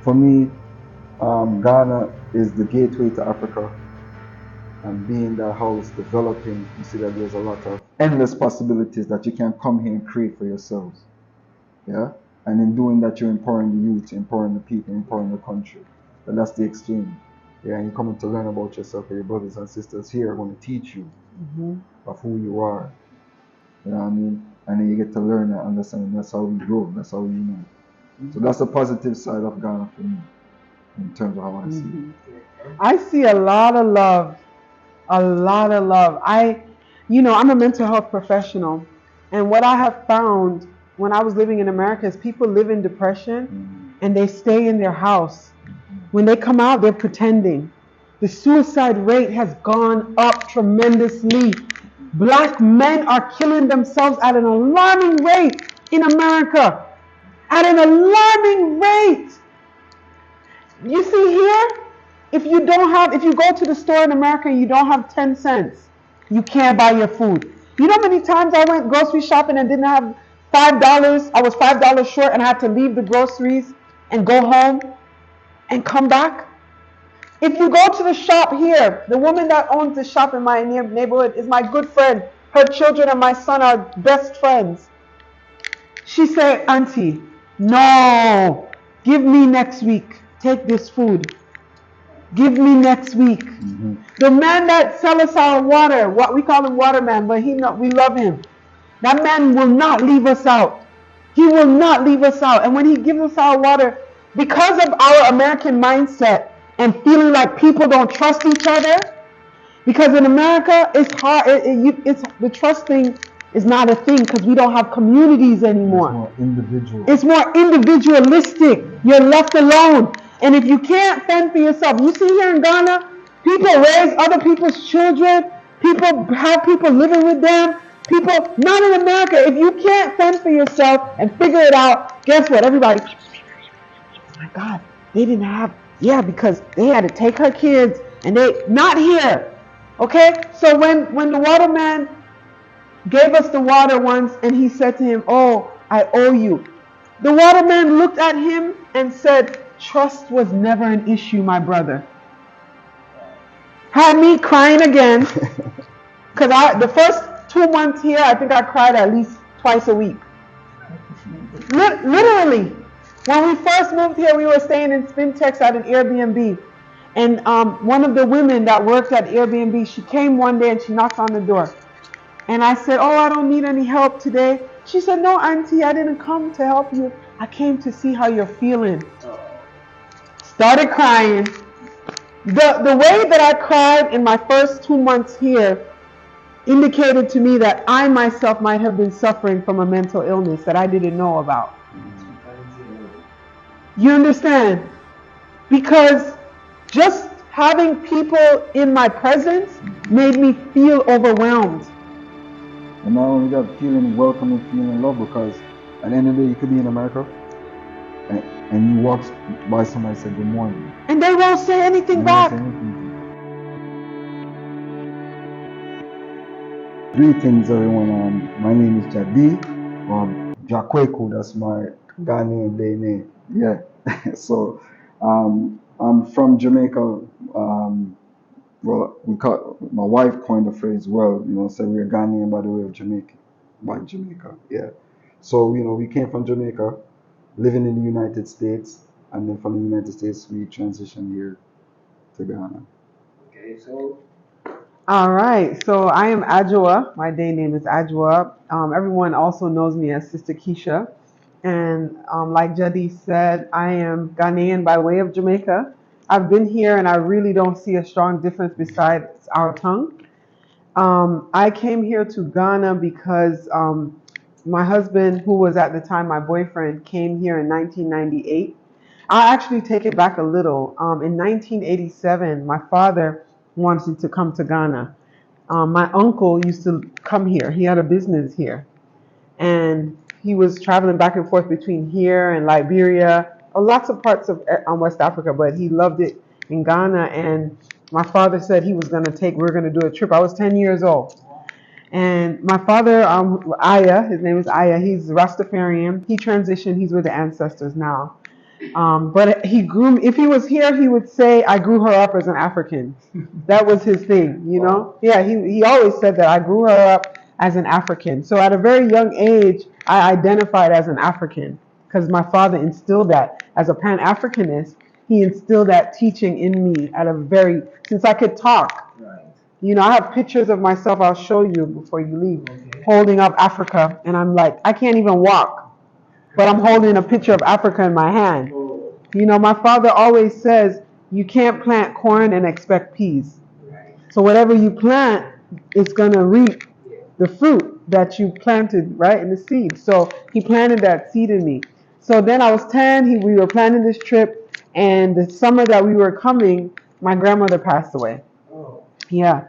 For me, Ghana is the gateway to Africa, and being that house developing, you see that there's a lot of endless possibilities that you can come here and create for yourselves. Yeah, and in doing that, you're empowering the youth, empowering the people, empowering the country. And that's the exchange. Yeah, and you're coming to learn about yourself, and your brothers and sisters here are going to teach you of who you are. You know what I mean? And then you get to learn and understand. That's how we grow. That's how we unite. So that's the positive side of Ghana for me, in terms of how I see it. I see a lot of love. A lot of love. I'm a mental health professional. And what I have found when I was living in America is people live in depression and they stay in their house. When they come out, they're pretending. The suicide rate has gone up tremendously. Black men are killing themselves at an alarming rate in America. At an alarming rate. You see here, if you go to the store in America and you don't have 10 cents, you can't buy your food. You know how many times I went grocery shopping and didn't have $5? I was $5 short and I had to leave the groceries and go home and come back. If you go to the shop here, the woman that owns the shop in my neighborhood is my good friend. Her children and my son are best friends. She said, "Auntie, no, give me next week. Take this food. Give me next week." The man that sells us our water, what we call him Waterman, but we love him. That man will not leave us out. He will not leave us out. And when he gives us our water, because of our American mindset and feeling like people don't trust each other, because in America it's hard. The trust thing is not a thing because we don't have communities anymore. It's more individual. It's more individualistic. You're left alone. And if you can't fend for yourself, you see here in Ghana, people raise other people's children. People have people living with them. People, not in America. If you can't fend for yourself and figure it out, guess what? Everybody, oh my God, they didn't have, because they had to take her kids and they, not here. Okay? So when the waterman gave us the water once and he said to him, "Oh, I owe you." The waterman looked at him and said, "Trust was never an issue, my brother." Had me crying again. Because the first 2 months here, I think I cried at least twice a week. Literally. When we first moved here, we were staying in Spintex at an Airbnb. And one of the women that worked at Airbnb, she came one day and she knocked on the door. And I said, "Oh, I don't need any help today." She said, "No, Auntie, I didn't come to help you. I came to see how you're feeling." Started crying. The way that I cried in my first 2 months here indicated to me that I myself might have been suffering from a mental illness that I didn't know about. You understand? Because just having people in my presence made me feel overwhelmed. And not only that, feeling welcome and feeling love, because at the end of the day, you could be in America and you walk by somebody and say good morning. And they won't say anything back. Greetings everyone, my name is Jadi, Jakweku, that's my Ghanaian day name. Yeah, so I'm from Jamaica. Well, my wife coined the phrase, said we're Ghanaian by the way of Jamaica, by Jamaica, yeah. So, we came from Jamaica, living in the United States, and then from the United States, we transitioned here to Ghana. Okay, so. All right, so I am Ajua. My day name is Ajua. Everyone also knows me as Sister Keisha. And like Jadi said, I am Ghanaian by way of Jamaica. I've been here and I really don't see a strong difference besides our tongue. I came here to Ghana because my husband, who was at the time my boyfriend, came here in 1998. I'll actually take it back a little. In 1987, my father wanted to come to Ghana. My uncle used to come here. He had a business here. And he was traveling back and forth between here and Liberia, or lots of parts of West Africa, but he loved it in Ghana. And my father said we're going to do a trip. I was 10 years old. And my father, Aya, his name is Aya, he's Rastafarian. He transitioned, he's with the ancestors now. But he grew. If he was here, he would say, "I grew her up as an African." That was his thing, you know. Yeah, he always said that I grew her up as an African. So at a very young age, I identified as an African because my father instilled that as a Pan-Africanist. He instilled that teaching in me since I could talk. Right. You know, I have pictures of myself. I'll show you before you leave, holding up Africa, and I'm like, I can't even walk, but I'm holding a picture of Africa in my hand. You know, my father always says, you can't plant corn and expect peas. So whatever you plant, it's going to reap the fruit that you planted, right, in the seed. So he planted that seed in me. So then I was 10, we were planning this trip, and the summer that we were coming, my grandmother passed away. Yeah.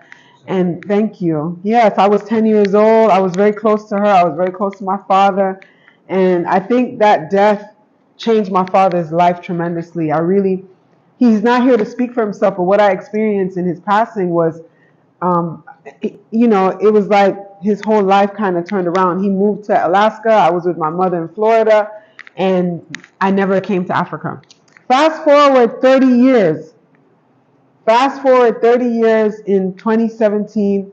And thank you. Yes, I was 10 years old. I was very close to her. I was very close to my father. And I think that death changed my father's life tremendously. He's not here to speak for himself, but what I experienced in his passing was, you know, it was like his whole life kind of turned around. He moved to Alaska. I was with my mother in Florida, and I never came to Africa. Fast forward 30 years. In 2017,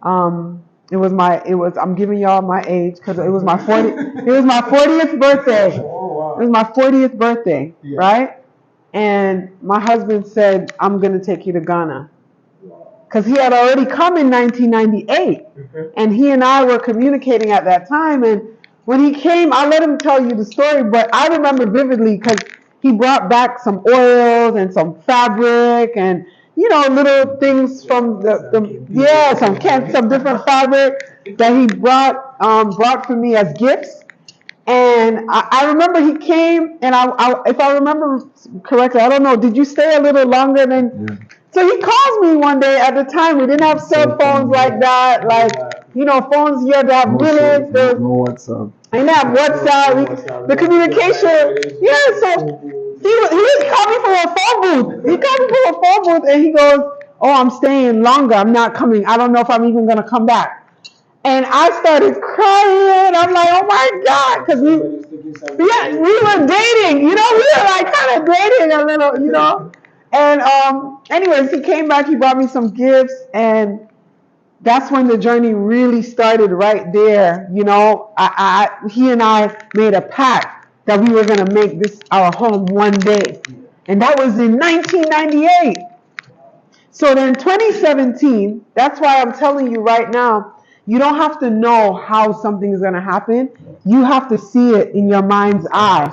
I'm giving y'all my age because it was my 40th birthday. It was my 40th birthday, right? And my husband said, I'm going to take you to Ghana. Because he had already come in 1998. And he and I were communicating at that time. And when he came, I'll let him tell you the story, but I remember vividly because he brought back some oils and some fabric and, you know, little things from some different fabric that he brought for me as gifts. And I remember he came, and if I remember correctly, I don't know, did you stay a little longer than? Yeah. So he calls me one day. At the time, we didn't have cell phones like that. Like, you know, phones, you had to have minutes. No WhatsApp. I didn't have WhatsApp. The communication. Yeah, so he called me from a phone booth. And he goes, oh, I'm staying longer. I'm not coming. I don't know if I'm even going to come back. And I started crying. I'm like, oh my God. Because we were dating, you know, we were like kind of dating a little, you know. And anyways, he came back, he brought me some gifts, and that's when the journey really started right there. You know, he and I made a pact that we were going to make this our home one day. And that was in 1998. So then 2017, that's why I'm telling you right now, you don't have to know how something is going to happen. You have to see it in your mind's eye.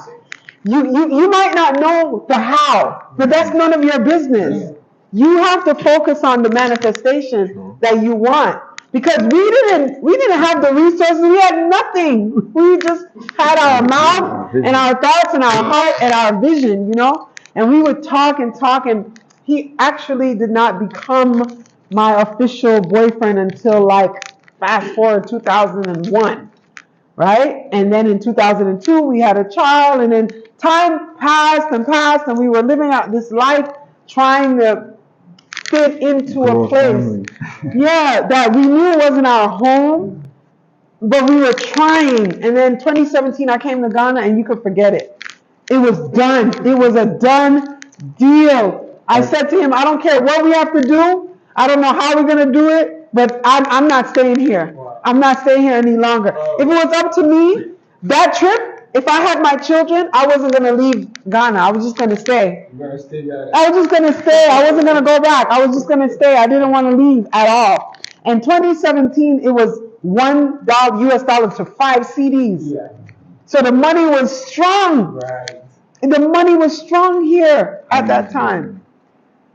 You might not know the how, but that's none of your business. You have to focus on the manifestation that you want. Because we didn't have the resources. We had nothing. We just had our mouth and our thoughts and our heart and our vision, you know. And we would talk, and he actually did not become my official boyfriend until like fast forward 2001, right? And then in 2002 we had a child, and then time passed, and we were living out this life trying to fit into a place, that we knew wasn't our home, but we were trying. And then 2017 I came to Ghana, and you could forget it. It was done. It was a done deal. I said to him, I don't care what we have to do. I don't know how we're going to do it, but I'm not staying here. I'm not staying here any longer. If it was up to me, that trip, if I had my children, I wasn't going to leave Ghana. I was just going to stay. I was just going to stay. I wasn't going to go back. I was just going to stay. I didn't want to leave at all. In 2017, it was $1 US to 5 CDs. Yeah. So the money was strong. Right. The money was strong here at that time.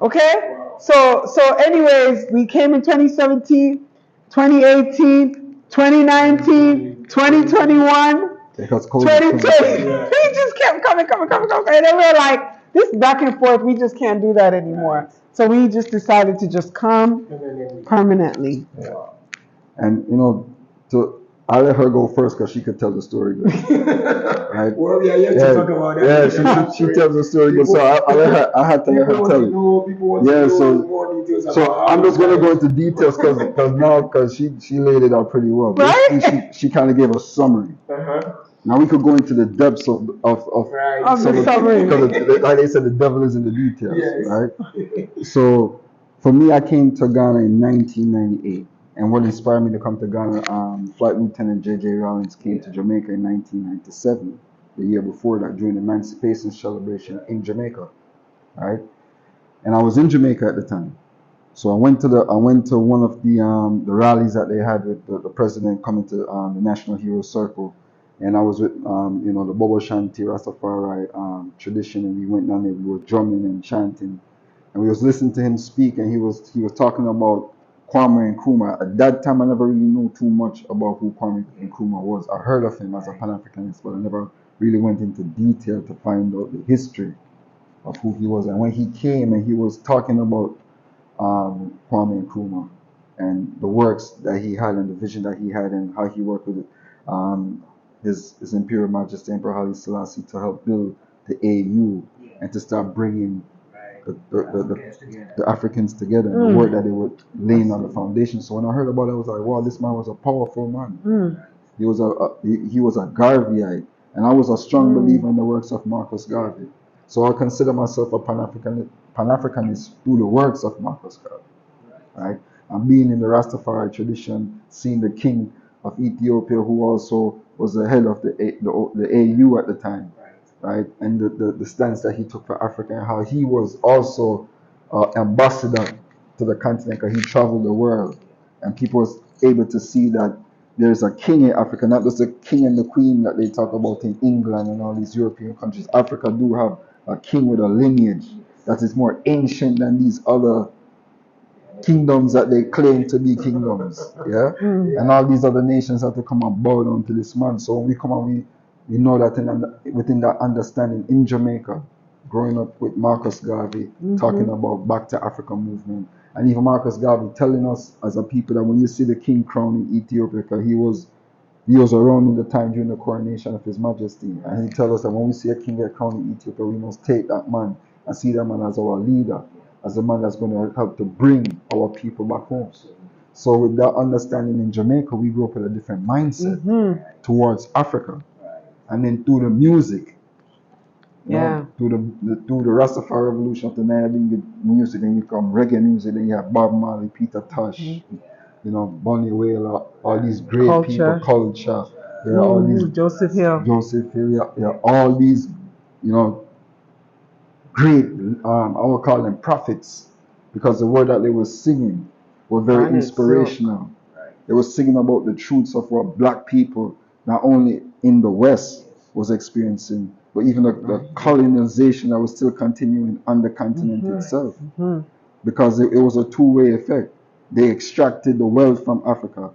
Okay? So anyways, we came in 2017, 2018, 2019, 2021, 2020. We just kept coming. And then we were like, this back and forth, we just can't do that anymore. So we just decided to just come permanently. Yeah. And, you know, I'll let her go first because she could tell the story good. Right? Well, we are yet to talk about that. Yeah, she tells the story good. So I let her. I had to let her tell it. People want to know more details about so I'm just gonna go into details because she laid it out pretty well. Right? Basically, she kind of gave a summary. Now we could go into the depths of the summary. Because like they said, the devil is in the details, Yes. right? So for me, I came to Ghana in 1998, and what inspired me to come to Ghana, Flight Lieutenant J.J. Rawlings came to Jamaica in 1997, the year before that, during the Emancipation celebration in Jamaica, right? And I was in Jamaica at the time. So I went to one of the rallies that they had with the president coming to the National Hero Circle, and I was with the Bobo Shanti Rastafari tradition, and we went down there. We were drumming and chanting, and we was listening to him speak, and he was talking about Kwame Nkrumah. At that time, I never really knew too much about who Kwame Nkrumah was. I heard of him as a Pan-Africanist, but I never really went into detail to find out the history of who he was. And when he came and he was talking about Kwame Nkrumah and the works that he had and the vision that he had and how he worked with His Imperial Majesty Emperor Haile Selassie to help build the AU and to start bringing the Africans together and the work that they were laying on the foundation. So when I heard about it, I was like, wow, this man was a powerful man. He was a Garveyite, and I was a strong believer in the works of Marcus Garvey. So I consider myself a Pan-Africanist through the works of Marcus Garvey, right? And being in the Rastafari tradition, seeing the king of Ethiopia, who also was the head of the AU at the time, right? And the stance that he took for Africa and how he was also ambassador to the continent because he traveled the world, and people was able to see that there's a king in Africa, not just the king and the queen that they talk about in England and all these European countries. Africa do have a king with a lineage that is more ancient than these other kingdoms that they claim to be kingdoms. Yeah? And all these other nations have to come and bow down to this man. So when we come and we know that within that understanding in Jamaica, growing up with Marcus Garvey, talking about Back to Africa movement, and even Marcus Garvey telling us as a people that when you see the king crowned in Ethiopia, because he was around in the time during the coronation of His Majesty, and he tells us that when we see a king get crowned in Ethiopia, we must take that man and see that man as our leader, as the man that's going to help to bring our people back home. So with that understanding in Jamaica, we grew up with a different mindset towards Africa, and then through the music. Through the Rastafari revolution of the Nile music, and you come reggae music, then you have Bob Marley, Peter Tosh, Bonnie Wailer, all these great people, culture, all these Joseph Hill, all these, great, I would call them prophets, because the word that they were singing were very inspirational. They were singing about the truths of what black people, not only in the West, was experiencing, but even the colonization that was still continuing on the continent itself. Because it was a two-way effect. They extracted the wealth from Africa.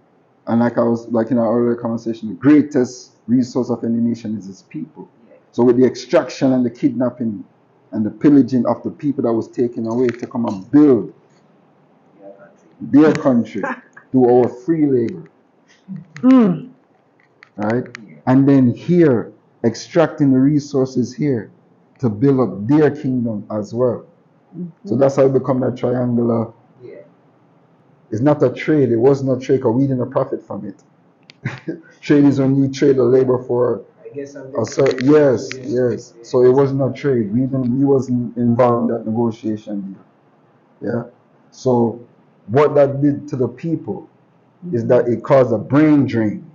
And like in our earlier conversation, the greatest resource of any nation is its people. So with the extraction and the kidnapping and the pillaging of the people that was taken away to come and build their country through our free labor. Right? And then here, extracting the resources here to build up their kingdom as well. So that's how it become that triangular. It's not a trade. It wasn't a trade because we didn't profit from it. Trade is when you trade the labor for a certain. Yes. So it wasn't a trade. We wasn't involved in that negotiation deal. Yeah. So what that did to the people is that it caused a brain drain,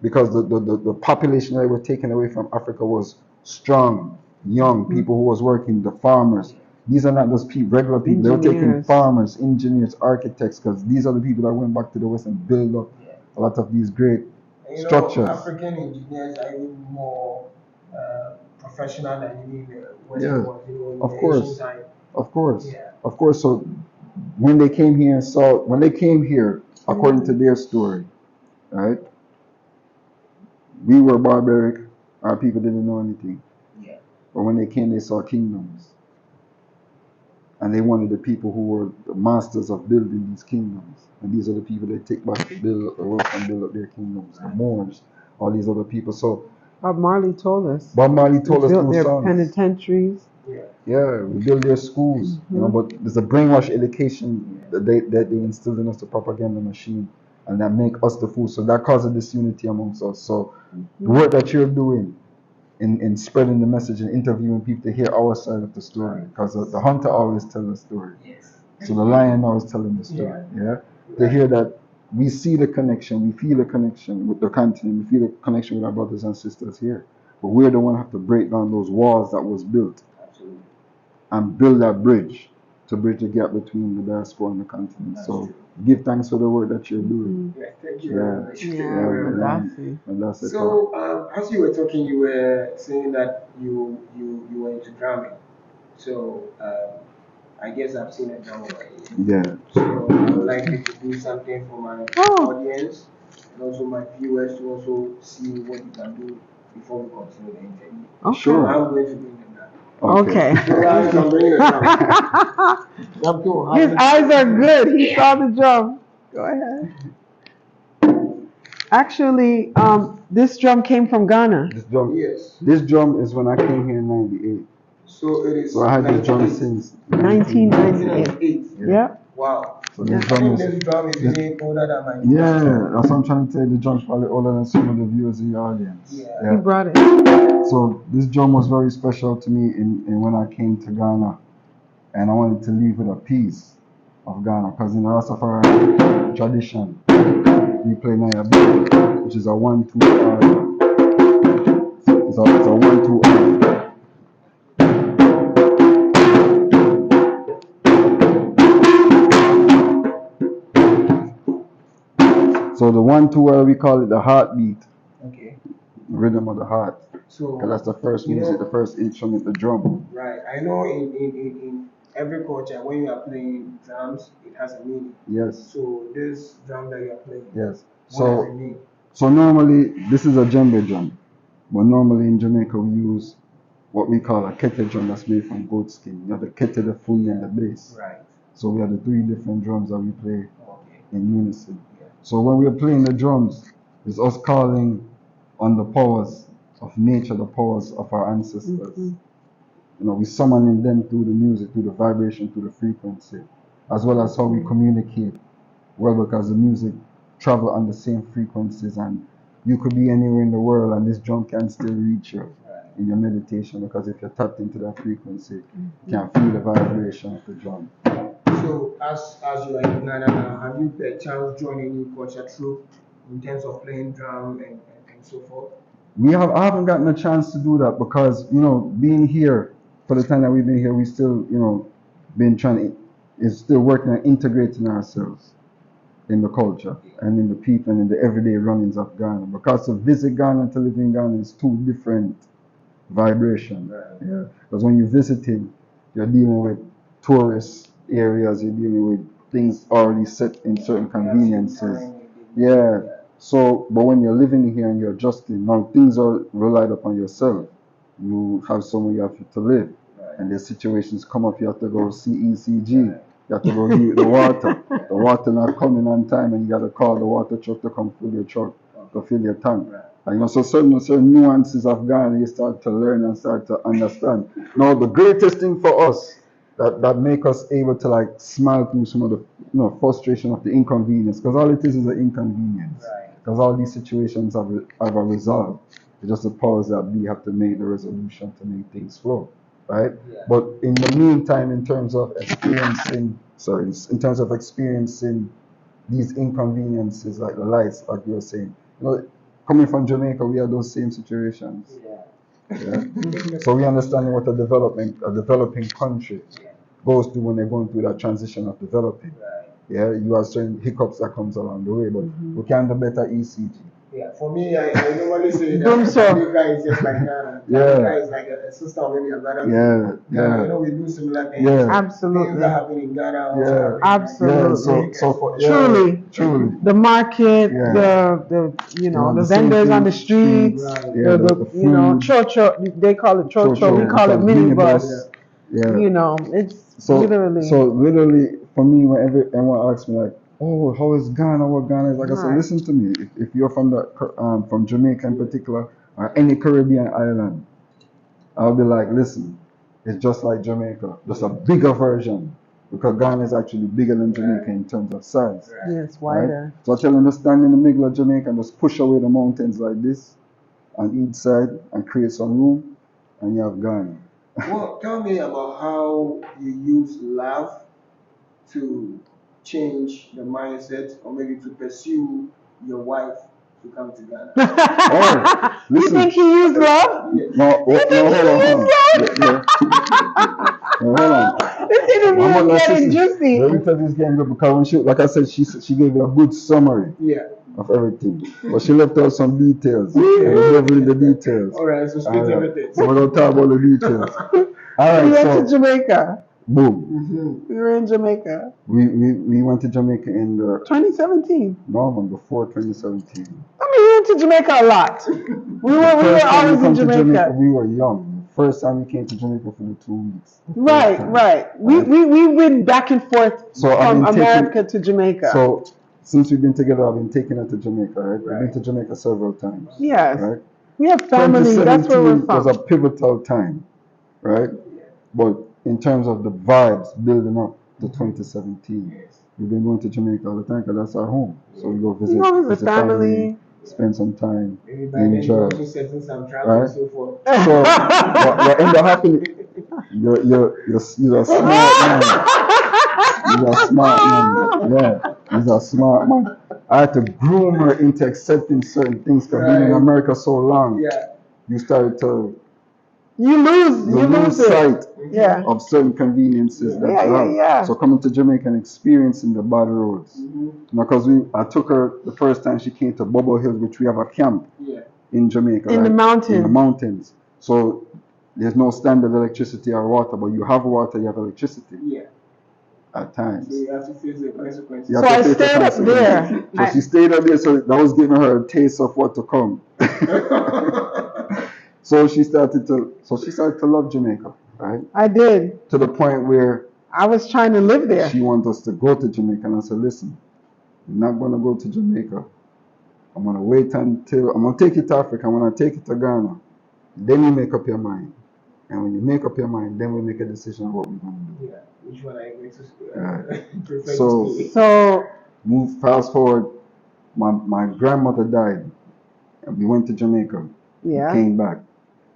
because the population that were taken away from Africa was strong, young people who was working, the farmers. These are not just regular people. They were taking farmers, engineers, architects, because these are the people that went back to the West and built up a lot of these great structures. African engineers are even more professional than any Western ones. Of course. So when they came here, according to their story, right? We were barbaric. Our people didn't know anything. But when they came, they saw kingdoms. And they wanted the people who were the masters of building these kingdoms. And these are the people they take back to build up the work and build up their kingdoms. The Moors, all these other people. So Bob Marley told us. Bob Marley told us built those their songs. penitentiaries. Yeah, we build their schools, you know, but there's a brainwash education that they instilled in us, the propaganda machine, and that make us the fools. So that causes disunity amongst us. So the work that you're doing in spreading the message and interviewing people to hear our side of the story, because the hunter always tells the story. So the lion always telling the story. Yeah, to hear that we see the connection, we feel the connection with the continent, we feel the connection with our brothers and sisters here. But we're the one who have to break down those walls that was built and build that bridge to bridge the gap between the diaspora and the continent. So give thanks for the work that you're doing. Thank you very much. And that's it. So as you were talking, you were saying that you were into drumming. So I guess I've seen a drum already. Yeah. So I would like you to do something for my audience and also my viewers to also see what you can do before we continue the interview. Okay. Sure. I'm going to bring them down. Okay. His eyes are good. He saw the drum. Go ahead. Actually, this drum came from Ghana. This drum is when I came here in '98. So it is. So I had this drum since 1998. Yeah. Wow. So this drum is way older than my. Yeah, that's what I'm trying to tell you. The drum's probably older than some of the viewers in your audience. Yeah. He brought it. So this drum was very special to me in when I came to Ghana, and I wanted to leave with a piece of Ghana, because in the Rastafari tradition, we play Naya Beat, which is a 1-2 R. It's a 1-2 R. So the 1-2 R, we call it the heartbeat. Okay. Rhythm of the heart. So that's the first music, the first instrument, the drum. Right. I know in every culture, when you are playing drums, it has a meaning. Yes. So this drum that you are playing, yes. What does it mean? So normally, this is a djembe drum. But normally in Jamaica, we use what we call a kete drum that's made from goat skin. You have the kete, the fungi, and the bass. Right. So we have the 3 different drums that we play in unison. Yeah. So when we are playing the drums, it's us calling on the powers of nature, the powers of our ancestors. You know, we summoning them through the music, through the vibration, through the frequency, as well as how we communicate. Well, because the music travel on the same frequencies, and you could be anywhere in the world and this drum can still reach you in your meditation, because if you're tapped into that frequency, you can feel the vibration of the drum. So as you are in Ghana now, have you by chance joined any culture troupe in terms of playing drum and so forth? I haven't gotten a chance to do that, because, you know, being here, for the time that we've been here, we still, you know, is still working on integrating ourselves in the culture and in the people and in the everyday runnings of Ghana. Because to visit Ghana and to live in Ghana is 2 different vibrations. Yeah. Because when you're visiting, you're dealing with tourist areas, you're dealing with things already set in certain conveniences. Yeah. So, but when you're living here and you're adjusting, now things are relied upon yourself. You have somewhere you have to live. And there's situations come up, you have to go CECG. You have to go heat the water. The water not coming on time, and you got to call the water truck to come fill your truck, to fill your tank. And, you know, so certain nuances of Ghana you start to learn and start to understand. Now, the greatest thing for us that make us able to like smile through some of the, you know, frustration of the inconvenience, because all it is an inconvenience. Because all these situations have a result. It's just the powers that be have to make the resolution to make things flow. Right? Yeah. But in the meantime, in terms of experiencing these inconveniences, like the lights, like you were saying, you know, coming from Jamaica, we have those same situations. Yeah. So we understand what a developing country goes through when they're going through that transition of developing. Yeah, you have certain hiccups that comes along the way, but we can do better ECG. Yeah, for me, I normally say that Jamaica is just like Ghana. Jamaica is like a sister or maybe a brother. Yeah. You know, we do similar things. Yeah, absolutely. Things that happen in Ghana. Yeah, absolutely. Yeah, truly. The market, the you know, the vendors on the streets, the you know, chocho. They call it chocho. We call it minibus. Yeah. You know, it's So Literally. so literally for me, whenever anyone asks me like, oh, how is Ghana? What Ghana is like? I say, Right. listen to me. If you're from from Jamaica in particular or any Caribbean island, I'll be like, listen, it's just like Jamaica, just a bigger version. Because Ghana is actually bigger than Jamaica in terms of size. Yeah, it's Right? wider. So I tell them to stand in the middle of Jamaica and just push away the mountains like this on each side and create some room, and you have Ghana. Well, tell me about how you use love to change the mindset or maybe to pursue your wife to come to Ghana. Oh, You listen. think he used love? No, You think hold on. Hold on. This interview is getting juicy. The interview is getting good because when like I said, she gave you a good summary Yeah. of everything, but she left out some details. And we gave you the details. All right, so split everything. So we're gonna talk about the details. All We right, went to Jamaica. boom. We were in Jamaica. We went to Jamaica in the 2017. no, man, before 2017. I mean, we went to Jamaica a lot. We were First time always we in come to Jamaica. we were young. First time we came to Jamaica for the 2 weeks. Right. We went back and forth So from America to Jamaica. So since we've been together, I've been taking her to Jamaica, right? We've been to Jamaica several times. Yes. Right? We have family. That's where we're 2017 from. was a pivotal time, right? But in terms of the vibes building up to 2017, we've been going to Jamaica all the time because that's our home. So we go visit, We go visit family. spend some time, Maybe by then enjoy. you're also setting some traps Right? and so forth. So what ended up happening? You're a smart man. You're a smart man. Yeah, he's a smart man. I had to groom her into accepting certain things because being in America so long, you started to You lose sight Yeah. of certain conveniences that you have. Yeah. So coming to Jamaica and experiencing the bad roads. Because I took her the first time she came to Bubble Hills, which we have a camp in Jamaica. In the mountains. In the mountains. So there's no standard electricity or water, but you have water, you have electricity. At times. So you have to face the consequences. You So have I to face the stayed up consequences. there. So she stayed up there, so that was giving her a taste of what to come. So she started to love Jamaica, right? I did. To the point where I was trying to live there. she wanted us to go to Jamaica, and I said, listen, you're not gonna go to Jamaica. I'm gonna wait until I'm gonna take you to Africa. When I take you to Ghana, then you make up your mind. And when you make up your mind, then we make a decision on what we're gonna do. Which one are you going to prefer So- to stay? So Fast forward, my grandmother died, and we went to Jamaica. yeah. Came back.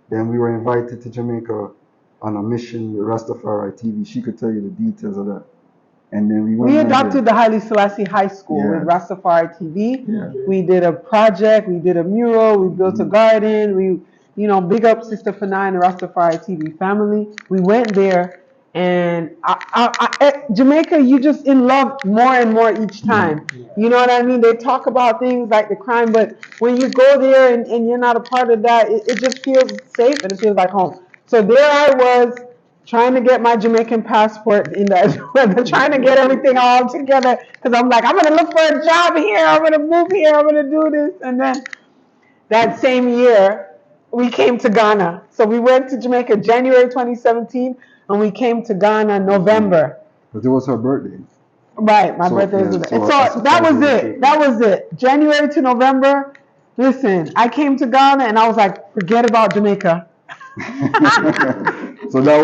Then we were invited to Jamaica on a mission with Rastafari TV. She could tell you the details of that. And then we went. We over adopted there. the Haile Selassie High School Yeah. with Rastafari TV. Yeah. We did a project, we did a mural, we built a garden, big up Sister Fanai and the Rastafari TV family. We went there, and at Jamaica, you just in love more and more each time. You know what I mean? They talk about things like the crime, but when you go there and you're not a part of that, it just feels safe and it feels like home. So there I was, trying to get my Jamaican passport in that, trying to get everything all together, because I'm like, I'm going to look for a job here, I'm going to move here, I'm going to do this. And then that same year, we came to Ghana. So we went to Jamaica January 2017, and we came to Ghana November. But it was her birthday. Right, my birthday was and so that was it. That was it. January to November. Listen, I came to Ghana and I was like, forget about Jamaica. So that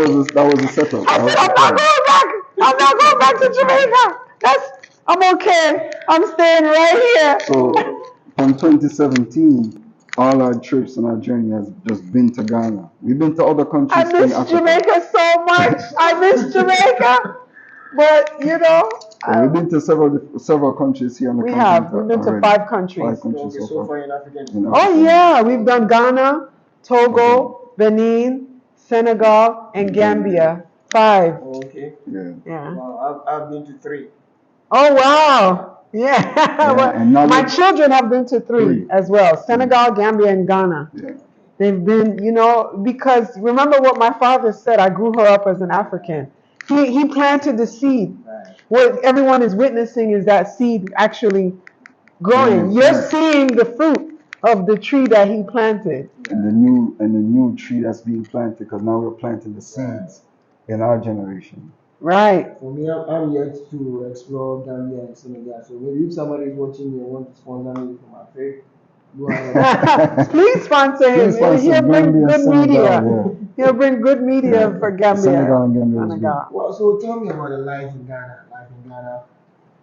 was a setup. I said, I'm not going back. I'm not going back to Jamaica. I'm okay. I'm staying right here. So from 2017, all our trips and our journey has just been to Ghana. We've been to other countries. I miss Jamaica so much. I miss Jamaica. But we've been to several countries here on the continent. We've been to 5 countries. 5 countries So far in Africa. Oh yeah, we've done Ghana, Togo, Benin, Senegal, and Gambia. 5. Okay. Yeah. Well, I've been to 3. Oh wow. Yeah. And now my children have been to 3 as well. Senegal, Gambia, and Ghana. Yeah. They've been, because remember what my father said, I grew her up as an African. He planted the seed. Right. What everyone is witnessing is that seed actually growing. You're seeing the fruit of the tree that he planted. And the new tree that's being planted, because now we're planting the seeds in our generation. Right. For me, I'm yet to explore Gambia and Senegal. So maybe if somebody is watching me and want to sponsor me for my trip, go ahead. Please sponsor him. Please sponsor He'll bring Gambia, good Senegal, media. yeah. He'll bring good media for Gambia. Senegal and Gambia is good. Senegal. Well, so tell me about the life in Ghana. Life in Ghana.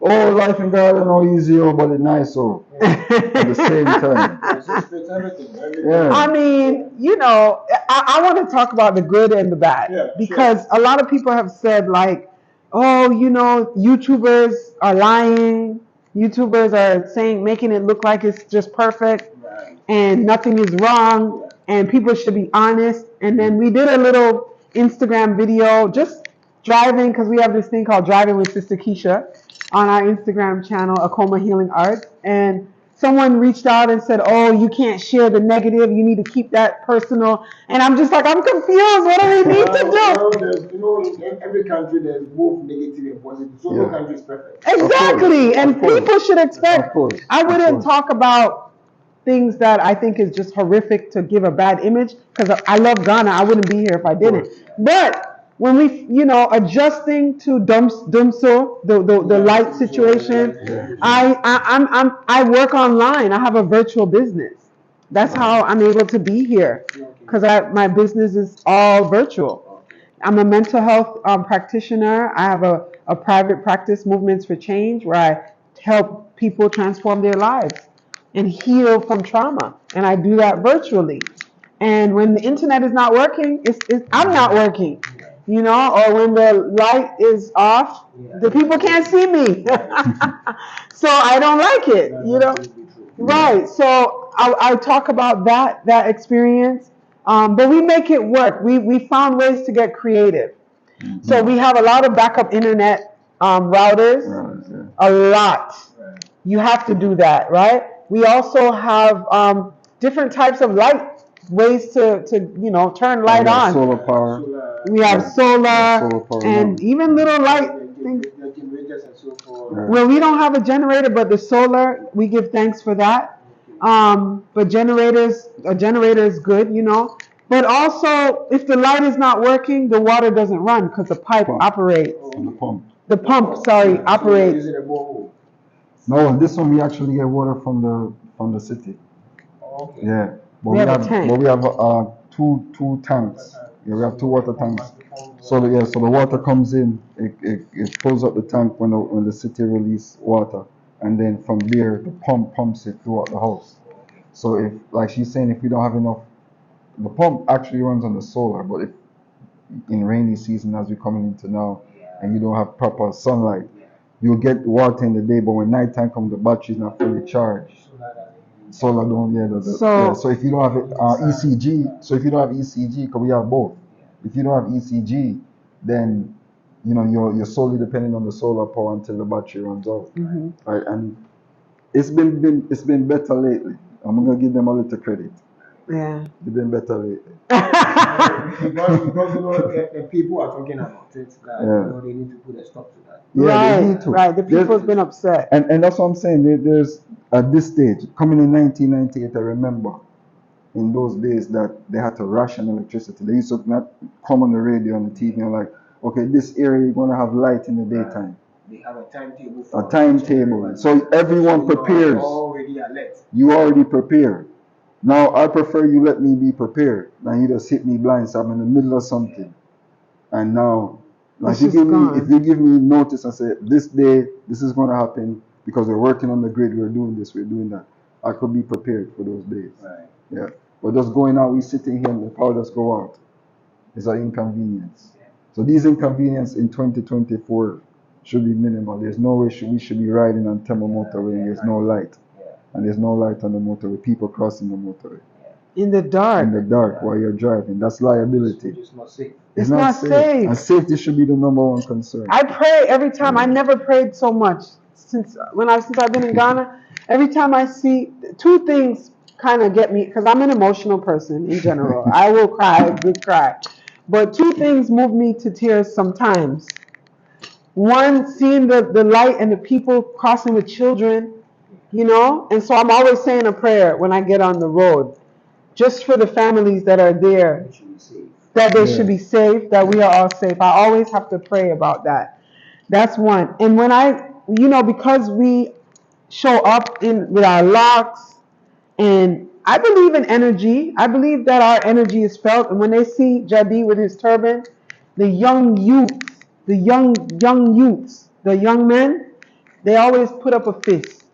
Oh, life in Ghana no easy, oh, but it's nice, oh. At the same time. It's everything. Yeah. I mean, you know, I want to talk about the good and the bad, Yeah, because a lot of people have said, like, oh, you know, YouTubers are lying. YouTubers are saying, making it look like it's just perfect Right. and nothing is wrong, and people should be honest. And then we did a little Instagram video just driving, because we have this thing called Driving with Sister Keisha on our Instagram channel, Akoma Healing Arts. And someone reached out and said, oh, you can't share the negative, you need to keep that personal. And I'm just like, I'm confused. What do we need to do? Well, you know, in every country there's both negative and positive. So no country is perfect. Exactly. And Of course. people should expect, Of course. I Of wouldn't course. talk about things that I think is just horrific to give a bad image, because I love Ghana. I wouldn't be here if I didn't. But when we, you know, adjusting to Dumso, the light situation, I work online. I have a virtual business. That's how I'm able to be here, because my business is all virtual. I'm a mental health practitioner. I have a private practice, Movements for Change, where I help people transform their lives and heal from trauma. And I do that virtually. And when the internet is not working, I'm not working, you know, or when the light is off, the people can't see me. So I don't like it, you know. Right. So I talk about that experience, but we make it work. We found ways to get creative. So we have a lot of backup internet routers, a lot. You have to do that, right? We also have different types of light, ways to you know, turn light on. Solar power. We have solar power, and even little light things. The generators and so forth. Well, we don't have a generator, but the solar, we give thanks for that. But a generator is good, you know. But also, if the light is not working, the water doesn't run because the pipe operates. The pump. The pump, sorry, operates. Using a borehole. No, this one we actually get water from the city. Okay. Yeah. But We have a tank. But we have two tanks. Yeah, we have two water tanks. So the water comes in, it fills up the tank when the city release water, and then from there the pump pumps it throughout the house. So if, like she's saying, if we don't have enough, the pump actually runs on the solar, but if in rainy season as we're coming into now, and you don't have proper sunlight, you'll get water in the day, but when nighttime comes, the battery's not fully charged. Solar don't, so if you don't have ECG, because we have both. If you don't have ECG, then you know you're solely depending on the solar power until the battery runs out. Right? And it's been better lately. I'm gonna give them a little credit. Yeah. It's been better lately. because you know the people are talking about it, that you know, they need to put a stop to that. Yeah, they need to. Right. The people's been upset. And that's what I'm saying. There's at this stage, coming in 1998, I remember in those days that they had to ration electricity. They used to not come on the radio and the TV and like, okay, this area you're gonna have light in the daytime. They have a timetable. A timetable. So everyone prepares. Already alert. You already prepare. Now I prefer you let me be prepared than you just hit me blind. So I'm in the middle of something, and now, like if you give me notice and say this day this is going to happen because we're working on the grid, we're doing this, we're doing that, I could be prepared for those days. Right. Yeah. But just going out, we sitting here and the power just go out. It's an inconvenience. So these inconveniences in 2024 should be minimal. There's no way we should be riding on Tema motorway and there's no light. And there's no light on the motorway, people crossing the motorway. In the dark. In the dark while you're driving. That's liability. It's not safe. It's not safe. And safety should be the number one concern. I pray every time. I never prayed so much since I've been in Ghana. Every time I see, two things kind of get me, because I'm an emotional person in general. I will cry, good cry. But two things move me to tears sometimes. One, seeing the light and the people crossing with children, you know, and so I'm always saying a prayer when I get on the road, just for the families that are there. that they should be safe, that we are all safe. I always have to pray about that. That's one. And when because we show up with our locks, and I believe in energy. I believe that our energy is felt. And when they see Jadi with his turban, the young youths, the young youths, the young men, they always put up a fist.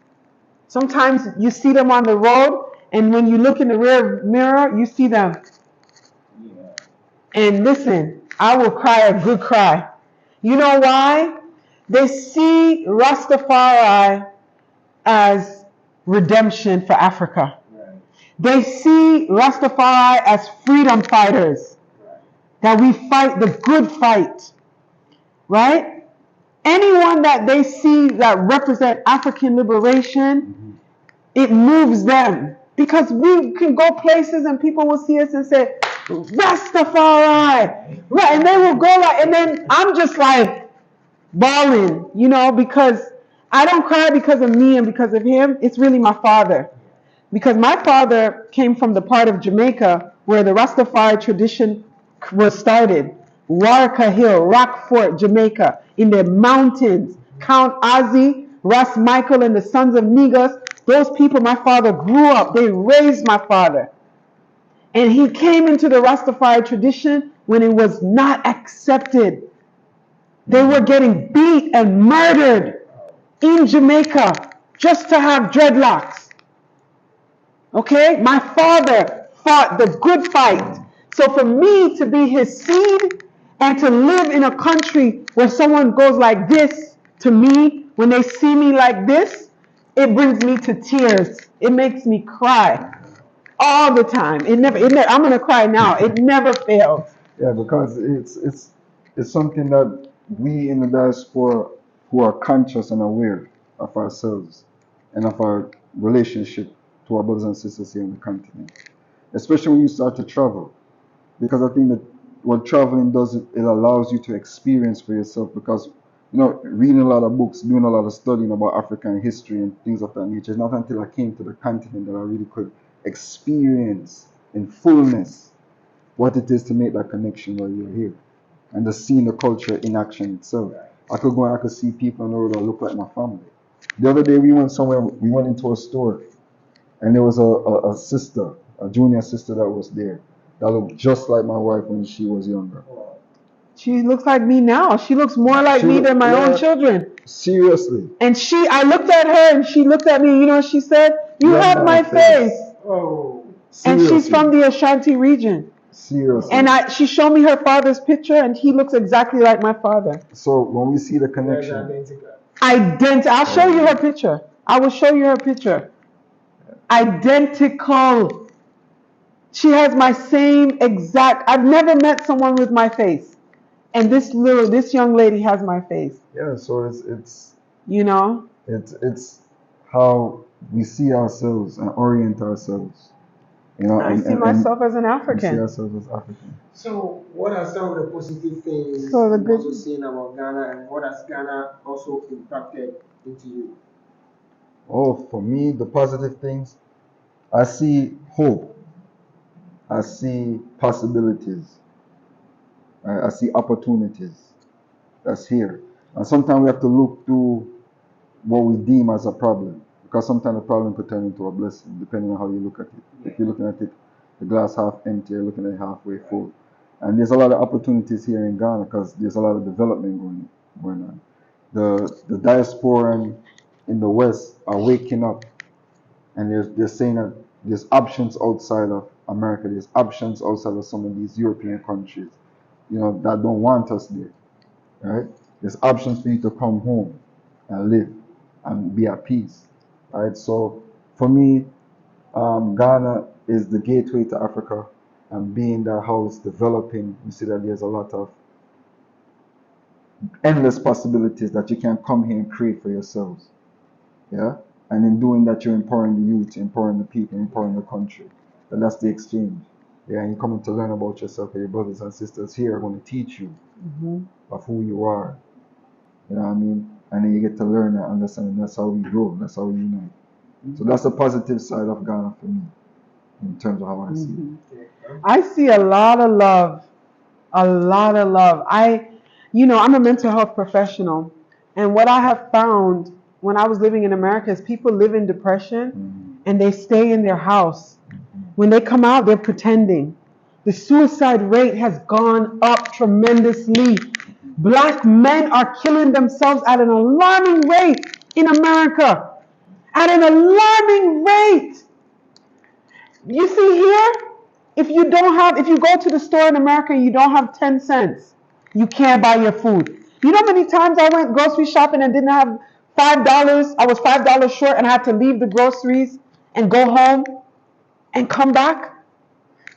Sometimes you see them on the road, and when you look in the rear mirror, you see them. And listen, I will cry a good cry. You know why? They see Rastafari as redemption for Africa. They see Rastafari as freedom fighters. That we fight the good fight. Right? Anyone that they see that represent African liberation, it moves them. Because we can go places and people will see us and say, Rastafari! Right? And they will go like, and then I'm just like bawling, because I don't cry because of me and because of him. It's really my father. Because my father came from the part of Jamaica where the Rastafari tradition was started. Waraka Hill, Rockfort, Jamaica, in the mountains. Count Ozzy, Ras Michael, and the sons of Negus, those people, my father grew up. They raised my father. And he came into the Rastafari tradition when it was not accepted. They were getting beat and murdered in Jamaica just to have dreadlocks. Okay? My father fought the good fight. So for me to be his seed and to live in a country where someone goes like this to me, when they see me like this, it brings me to tears. It makes me cry all the time. It never. I'm gonna cry now. It never fails. Yeah, because it's something that we in the diaspora who are conscious and aware of ourselves and of our relationship to our brothers and sisters here on the continent, especially when you start to travel, because I think that what traveling does, it allows you to experience for yourself, because reading a lot of books, doing a lot of studying about African history and things of that nature, it's not until I came to the continent that I really could experience in fullness what it is to make that connection while you're here, and to see the culture in action itself. I could go and I could see people on the road that look like my family. The other day we went into a store, and there was a sister, a junior sister that was there, that looked just like my wife when she was younger. She looks like me now. She looks more like me than my own children. Seriously. And I looked at her and she looked at me. You know what she said? You have my face. Oh. And she's from the Ashanti region. Seriously. And she showed me her father's picture, and he looks exactly like my father. So when we see the connection, I'll show you her picture. I will show you her picture. Identical. She has my same exact. I've never met someone with my face, and this young lady has my face. Yeah. So it's it's how we see ourselves and orient ourselves. I see myself as an African. We see ourselves as African. So, what are some of the positive things you've also seen about Ghana, and what has Ghana also impacted into you? Oh, for me, the positive things, I see hope. I see possibilities. I see opportunities that's here. And sometimes we have to look through what we deem as a problem, because sometimes the problem could turn into a blessing, depending on how you look at it. If you're looking at it, the glass half empty, you're looking at it halfway full. And there's a lot of opportunities here in Ghana because there's a lot of development going on. The diaspora in the West are waking up, and they're saying that there's options outside of America. There's options outside of some of these European countries, that don't want us there, right? There's options for you to come home and live and be at peace, right? So for me, Ghana is the gateway to Africa, and being that how it's developing, you see that there's a lot of endless possibilities that you can come here and create for yourselves, yeah? And in doing that, you're empowering the youth, empowering the people, empowering the country. And that's the exchange. Yeah, and you're coming to learn about yourself, and your brothers and sisters here are going to teach you of who you are. You know what I mean? And then you get to learn and understand, and that's how we grow, that's how we unite. So that's the positive side of Ghana for me, in terms of how I see it. I see a lot of love. A lot of love. I'm a mental health professional, and what I have found when I was living in America is people live in depression and they stay in their house. When they come out, they're pretending. The suicide rate has gone up tremendously. Black men are killing themselves at an alarming rate in America. At an alarming rate. You see here, if you go to the store in America and you don't have 10 cents, you can't buy your food. You know how many times I went grocery shopping and didn't have $5? I was $5 short and I had to leave the groceries and go home and come back.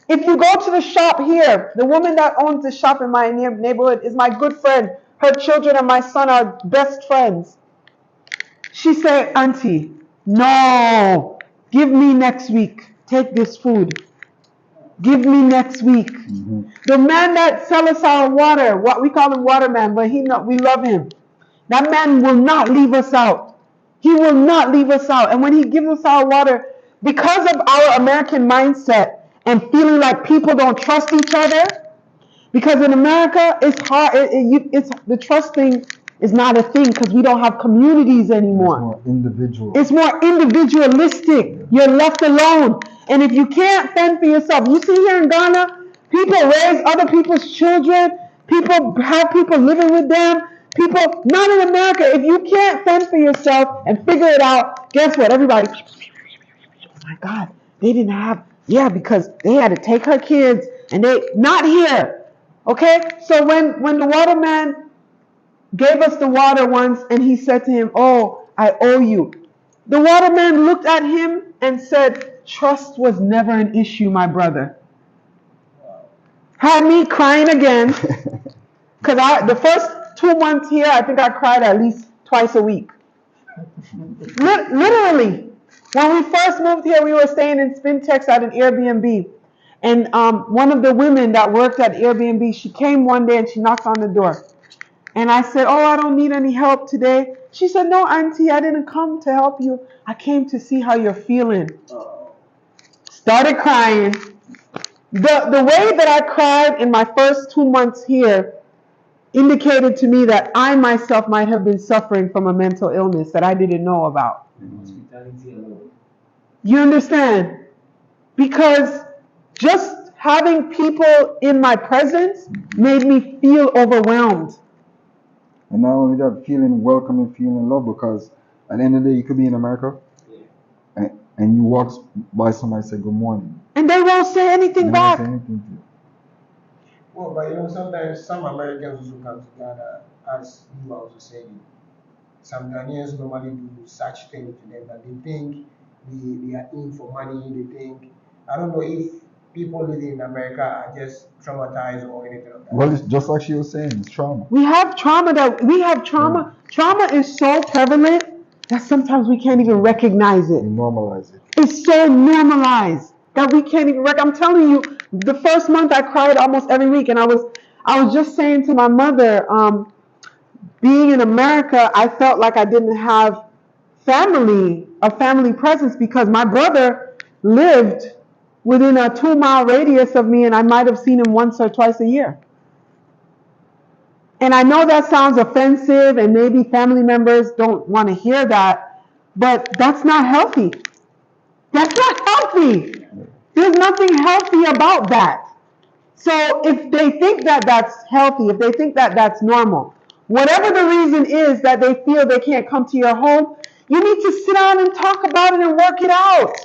If you go to the shop here, the woman that owns the shop in my neighborhood is my good friend. Her children and my son are best friends. She said, Auntie, no, give me next week. Take this food. Give me next week. The man that sells us our water, what we call him Waterman, but we love him. That man will not leave us out. He will not leave us out. And when he gives us our water, because of our American mindset and feeling like people don't trust each other, because in America it's hard. The trust thing is not a thing because we don't have communities anymore. It's more individualistic. You're left alone. And if you can't fend for yourself, you see here in Ghana, people raise other people's children. People have people living with them. People, not in America. If you can't fend for yourself and figure it out, guess what? Everybody, oh my God, they didn't have, because they had to take her kids and not here. Okay? So when the waterman gave us the water once and he said to him, oh, I owe you. The waterman looked at him and said, trust was never an issue, my brother. Had me crying again. Because the first 2 months here, I think I cried at least twice a week. Literally. When we first moved here, we were staying in Spintex at an Airbnb. And one of the women that worked at Airbnb, she came one day and she knocked on the door. And I said, oh, I don't need any help today. She said, no, Auntie, I didn't come to help you. I came to see how you're feeling. Started crying. The way that I cried in my first 2 months here indicated to me that I myself might have been suffering from a mental illness that I didn't know about. You understand? Because just having people in my presence made me feel overwhelmed. And not only that, feeling welcome and feeling loved, because at the end of the day, you could be in America and you walk by somebody and say good morning. And they won't say anything back. Well, but sometimes some Americans also come to Ghana, as you are also saying. Some Ghanaians normally do such things to them that they think they are in for money. They think, I don't know if people living in America are just traumatized or anything like that. Well, it's just like she was saying, it's trauma. We have trauma. Trauma is so prevalent that sometimes we can't even recognize it. We normalize it. It's so normalized that we can't even I'm telling you, the first month I cried almost every week, and I was just saying to my mother, being in America, I felt like I didn't have a family presence, because my brother lived within a 2-mile radius of me, and I might have seen him once or twice a year. And I know that sounds offensive, and maybe family members don't want to hear that, but that's not healthy. That's not healthy. There's nothing healthy about that. So if they think that that's healthy, if they think that that's normal, whatever the reason is that they feel they can't come to your home, you need to sit down and talk about it and work it out.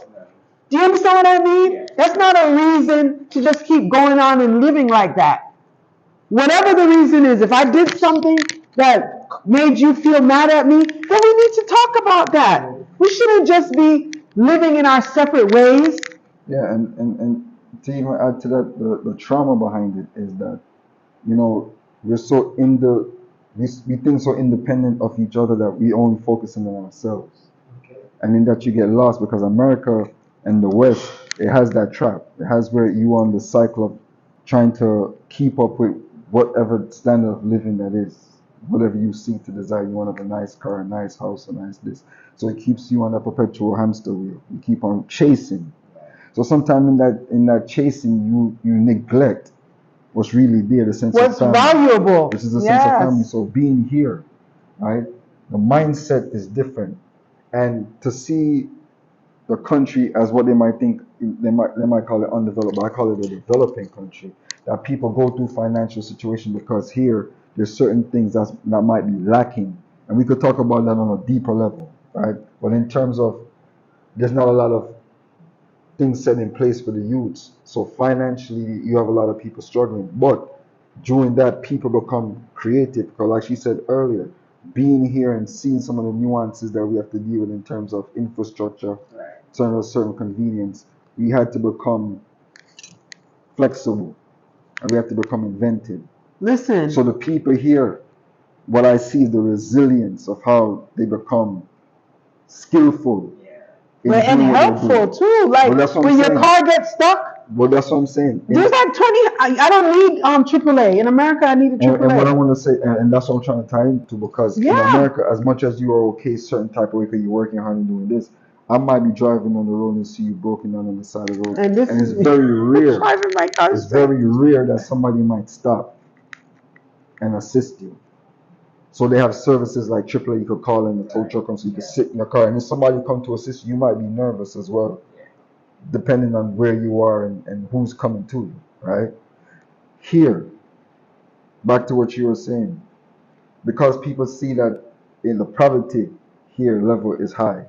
Do you understand what I mean? That's not a reason to just keep going on and living like that. Whatever the reason is, if I did something that made you feel mad at me, then we need to talk about that. We shouldn't just be living in our separate ways. Yeah, and to even add to that, the trauma behind it is that, we're so we think so independent of each other that we only focus on ourselves. Okay. And in that you get lost, because America and the West, it has that trap. It has where you are on the cycle of trying to keep up with whatever standard of living that is. Whatever you seek to desire, you want a nice car, a nice house, a nice this. So it keeps you on a perpetual hamster wheel. You keep on chasing. So sometimes in that chasing, you neglect what's really there, the sense What's of family, valuable. which is the sense of family. Yes. So being here, right, the mindset is different, and to see the country as what they might think, they might call it undeveloped, but I call it a developing country. That people go through financial situation because here there's certain things that might be lacking, and we could talk about that on a deeper level, right? But in terms of, there's not a lot of things set in place for the youths. So financially, you have a lot of people struggling. But during that, people become creative. Because like she said earlier, being here and seeing some of the nuances that we have to deal with in terms of infrastructure, certain convenience, we had to become flexible and we have to become inventive. Listen. So the people here, what I see is the resilience of how they become skillful. And helpful too. Like when your car gets stuck. Well, that's what I'm saying. There's like 20. I don't need AAA. In America, I need a AAA. And what I want to say, and that's what I'm trying to tie into, because in America, as much as you are okay certain type of way because you're working hard and doing this, I might be driving on the road and see you broken down on the side of the road. And it's very rare. It's very rare that somebody might stop and assist you. So they have services like AAA, you could call in the tow truck so you can sit in the car. And if somebody come to assist you, you might be nervous as well, depending on where you are and who's coming to you, right? Here, back to what you were saying, because people see that in the poverty here level is high.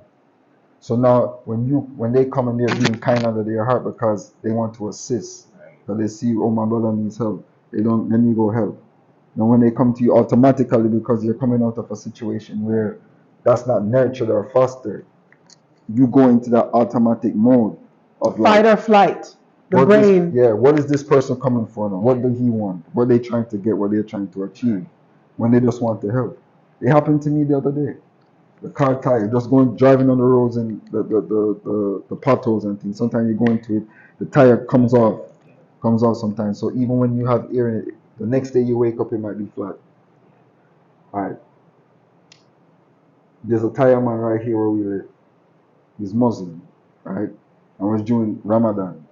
So now when they come and they're being kind under their heart because they want to assist, because they see, oh, my brother needs help, they don't, let me go help. Now when they come to you automatically because you're coming out of a situation where that's not nurtured or fostered, you go into that automatic mode of like, fight or flight. The brain. What is this person coming for now? What do he want? What are they trying to get? What they're trying to achieve? When they just want to help. It happened to me the other day. The car tire, just driving on the roads and the potholes and things. Sometimes you go into it, the tire comes off sometimes. So even when you have air in it, the next day you wake up, it might be flat. Alright. There's a tire man right here where we live. He's Muslim, right? I was doing Ramadan.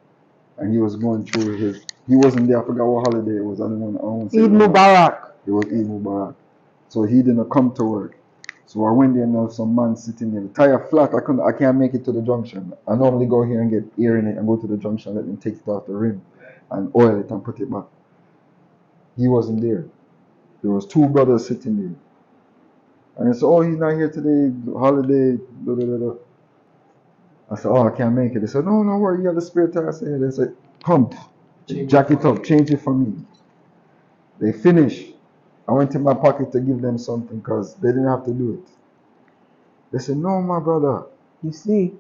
And he was going through he wasn't there, I forgot what holiday it was. I don't want to say Eid Mubarak. It was Eid Mubarak. So he didn't come to work. So I went there and there was some man sitting there. The tire flat, I can't make it to the junction. I normally go here and get air in it and go to the junction, let them take it off the rim and oil it and put it back. He wasn't there. There was two brothers sitting there. And I said, oh, he's not here today, holiday, blah, blah, blah. I said, oh, I can't make it. They said, no worry, you have the spare tire. I said, they said, come, jack it up, change it for me. They finished. I went in my pocket to give them something because they didn't have to do it. They said, no, my brother. You see.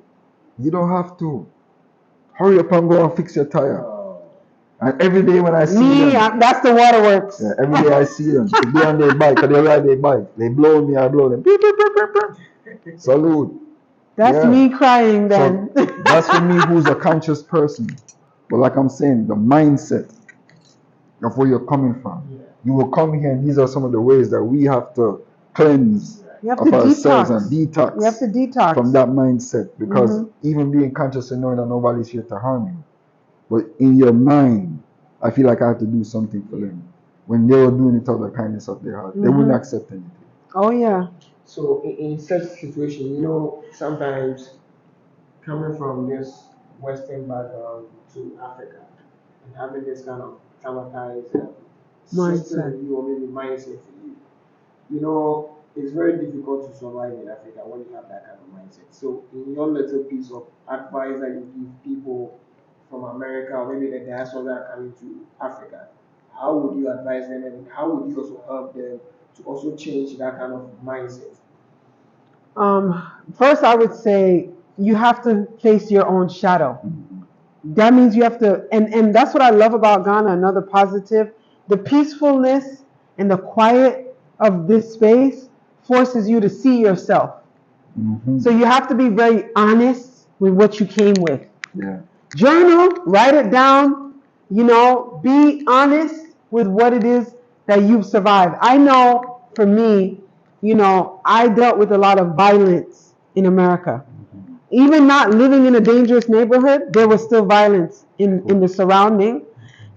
You don't have to. Hurry up and go and fix your tire. And every day when I see them. That's the waterworks. Yeah, every day I see them. They on their bike, or they ride their bike. They blow me, I blow them. Beep, beep, beep, beep, beep. Salute. That's me crying then. So that's for me who's a conscious person. But like I'm saying, the mindset of where you're coming from. Yeah. You will come here and these are some of the ways that we have to cleanse of ourselves and detox. We have to detox from that mindset. Because even being conscious and knowing that nobody's here to harm you. But in your mind, I feel like I have to do something for them. When they were doing it out of the kindness of their heart, they wouldn't accept anything. Oh yeah. So in such situation, sometimes coming from this Western background to Africa and having this kind of traumatized mindset or maybe mindset for you, it's very difficult to survive in Africa when you have that kind of mindset. So in your little piece of advice that you give people from America or maybe the diaspora that are coming to Africa, how would you advise them and how would you also help them to also change that kind of mindset? First, I would say you have to face your own shadow. That means you have to, and that's what I love about Ghana, another positive. The peacefulness and the quiet of this space forces you to see yourself. So you have to be very honest with what you came with. Yeah. Journal, write it down, be honest with what it is that you've survived. I know for me, I dealt with a lot of violence in America. Even not living in a dangerous neighborhood, there was still violence in the surrounding.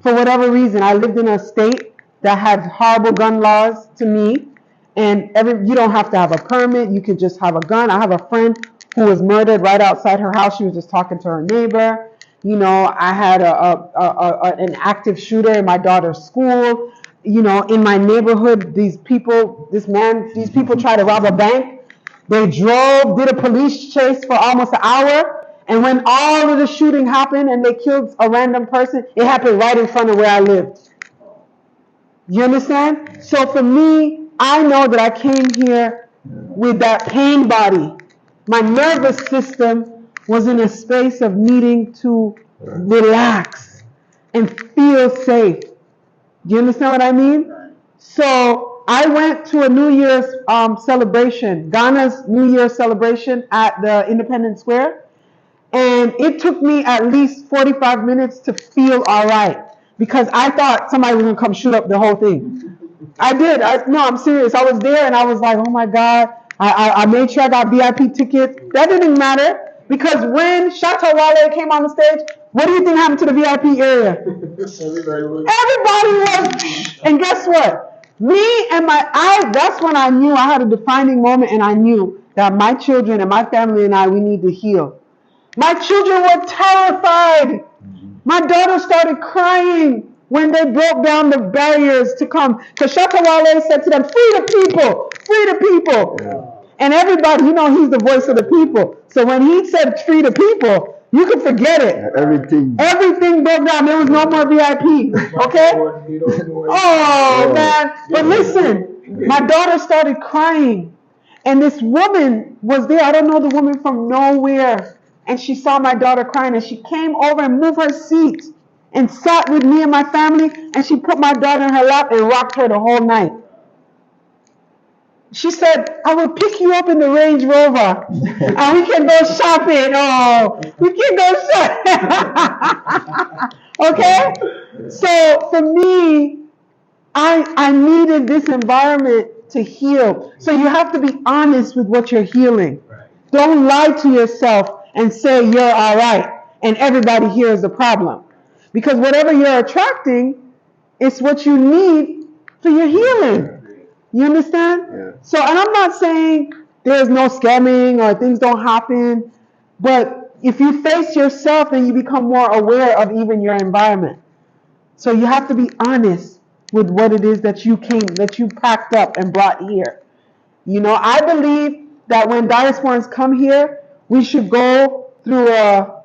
For whatever reason, I lived in a state that had horrible gun laws to me, and you don't have to have a permit. You could just have a gun. I have a friend who was murdered right outside her house. She was just talking to her neighbor. You know, I had an active shooter in my daughter's school. You know, in my neighborhood, these people tried to rob a bank. They drove, did a police chase for almost an hour. And when all of the shooting happened and they killed a random person, it happened right in front of where I lived. You understand? So for me, I know that I came here with that pain body. My nervous system was in a space of needing to relax and feel safe. Do you understand what I mean? So I went to a New Year's celebration, Ghana's New Year's celebration at the Independence Square. And it took me at least 45 minutes to feel all right, because I thought somebody was going to come shoot up the whole thing. I did. No, I'm serious. I was there and I was like, oh my God. I made sure I got VIP tickets. That didn't matter, because when Shatta Wale came on the stage, what do you think happened to the VIP area? Everybody was, and guess what? That's when I knew I had a defining moment, and I knew that my children and my family and we need to heal. My children were terrified. My daughter started crying when they broke down the barriers to come. Because Shatta Wale said to them, free the people, free the people. Yeah. And everybody, you know, he's the voice of the people. So when he said free the people, you can forget it. Everything broke down. There was no more VIP. Okay? Oh, man. But listen, my daughter started crying. And this woman was there. I don't know the woman from nowhere. And she saw my daughter crying, and she came over and moved her seat and sat with me and my family, and she put my daughter in her lap and rocked her the whole night. She said, I will pick you up in the Range Rover and we can go shopping. Oh, we can go shopping. Okay? So for me, I needed this environment to heal. So you have to be honest with what you're healing. Don't lie to yourself and say you're all right and everybody here is the problem. Because whatever you're attracting, it's what you need for your healing. You understand? Yeah. So, and I'm not saying there's no scamming or things don't happen, but if you face yourself, then you become more aware of even your environment. So you have to be honest with what it is that you packed up and brought here. You know, I believe that when diasporans come here, we should go through a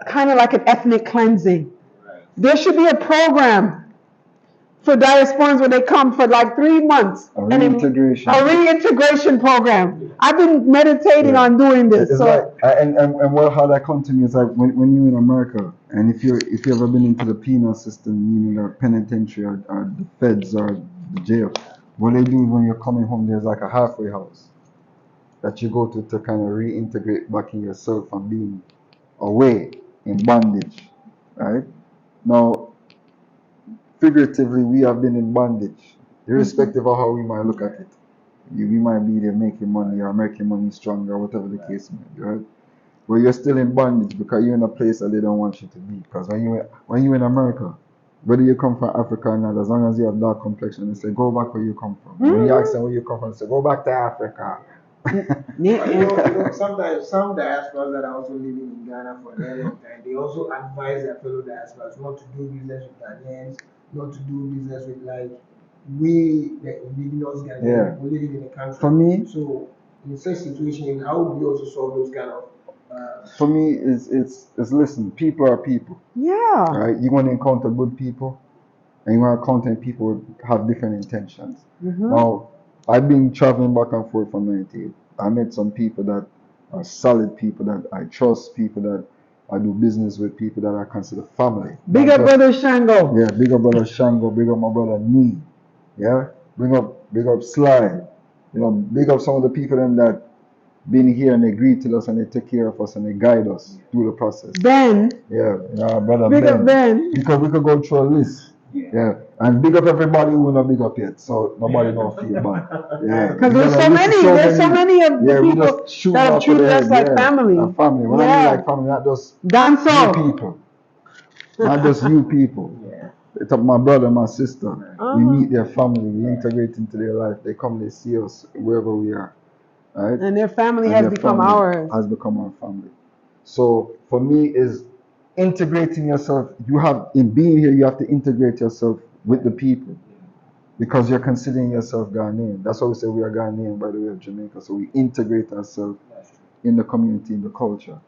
kind of like an ethnic cleansing. There should be a program for diasporans when they come for like 3 months. A reintegration program. I've been meditating on doing this. It's so like, and how that come to me is like when you're in America, and if you ever been into the penal system, meaning the penitentiary or the feds or the jail, what they do when you're coming home, there's like a halfway house that you go to kind of reintegrate back in yourself and being away in bondage, right? Now, figuratively, we have been in bondage, irrespective of how we might look at it. We might be there making money or making money stronger, or whatever the case may be, right? But you're still in bondage because you're in a place that they don't want you to be. Because when you're in America, whether you come from Africa or not, as long as you have dark complexion, they say, go back where you come from. When you ask them where you come from, they say, go back to Africa. Sometimes some diasporas that are also living in Ghana for a very long time, they also advise their fellow diasporas not to do business with Ghanaians, not to do business with like we, the indigenous Ghanaians who live in the country. For me, so in such situation, how would you also solve those kind of? For me, it's listen. People are people. Yeah. Right. You're going to encounter good people, and you're going to encounter people who have different intentions. Mm-hmm. Now, I've been traveling back and forth from 98. I met some people that are solid people that I trust, people that I do business with, people that I consider family. Big up brother Shango. Yeah, big up brother Shango, big up my brother Nee. Yeah, big up Sly. You know, big up some of the people them that been here and they greeted us and they take care of us and they guide us through the process. Ben. Yeah, brother big Ben. Up Ben. Because we could go through a list. Yeah, and big up everybody who not big up yet, so nobody don't feel bad. Yeah, because there's so many of the people that have treated us like family. Family. When I mean like family, not just people. Not just you people. Yeah. It's my brother, my sister. We Uh-huh. meet their family, we integrate into their life. They come, they see us wherever we are, right? And their family And has their become family ours. has become our family. So for me, is integrating yourself. You have in being here, you have to integrate yourself with the people because you're considering yourself Ghanaian. That's why we say we are Ghanaian by the way of Jamaica. So we integrate ourselves in the community, in the culture,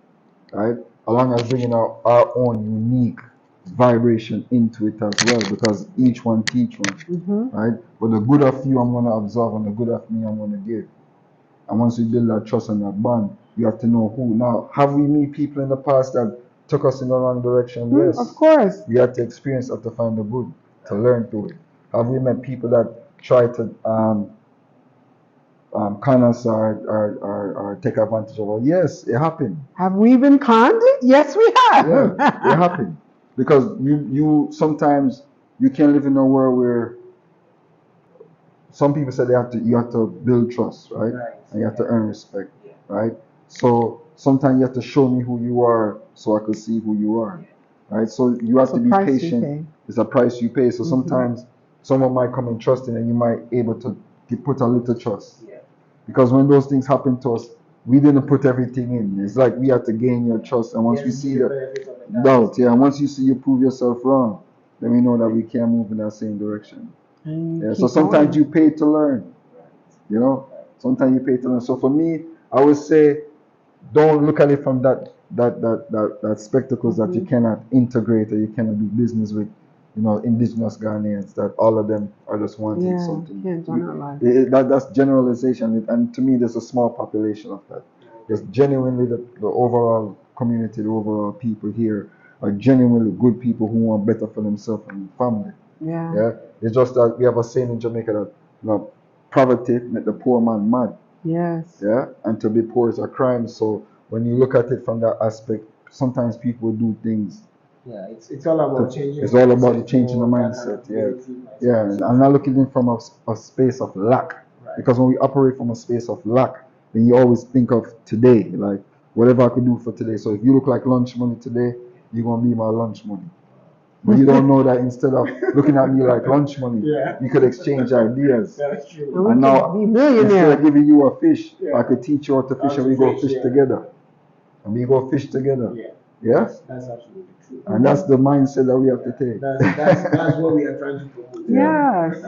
right? Along as bringing our own unique vibration into it as well, because each one teach one, Mm-hmm. right? But the good of you, I'm gonna observe, and the good of me, I'm gonna give. And once we build that trust and that bond, you have to know who. Now, have we met people in the past that took us in the wrong direction? Yes. Of course. We had to experience that to find the good, to learn through it. Have we met people that try to con us or take advantage of us? Yes, it happened. Have we been conned? Yes, we have. Yeah, it happened. Because you sometimes you can't live in a world where some people say you have to build trust, right? And you have to earn respect, right? So sometimes you have to show me who you are so I can see who you are, right? So you have It's to a be price you patient. pay. It's a price you pay. So sometimes someone might come and trust in, and you might able to put a little trust, because when those things happen to us, we didn't put everything in. It's like we have to gain your trust, and once we see the doubt, and once you see you prove yourself wrong, then we know that we can't move in that same direction. And Yeah, keep so sometimes going. you pay to learn, you know. Sometimes you pay to learn. So for me, I would say, don't look at it from that spectacles that you cannot integrate or you cannot do business with, indigenous Ghanaians. That all of them are just wanting Yeah, something. can't generalize. That's generalization, and to me, there's a small population of that. There's genuinely the overall community, the overall people here are genuinely good people who want better for themselves and family. Yeah. Yeah, it's just that we have a saying in Jamaica that poverty make the poor man mad. Yes. Yeah, and to be poor is a crime. So when you look at it from that aspect, sometimes people do things. Yeah, it's all about changing. It's all about changing the mindset. Yeah, and I'm not looking at it from a space of lack, because when we operate from a space of lack, then you always think of today, like whatever I could do for today. So if you look like lunch money today, you're gonna be my lunch money. But you don't know that instead of looking at me like lunch money, you could exchange ideas. That's true. And we And could now, be instead millionaires. of giving you a fish, I could teach you how to fish, and we go fish Yeah. together. And we go fish together. Yeah? That's absolutely true. And that's the mindset that we have to take. That's what we are trying to promote. Yes.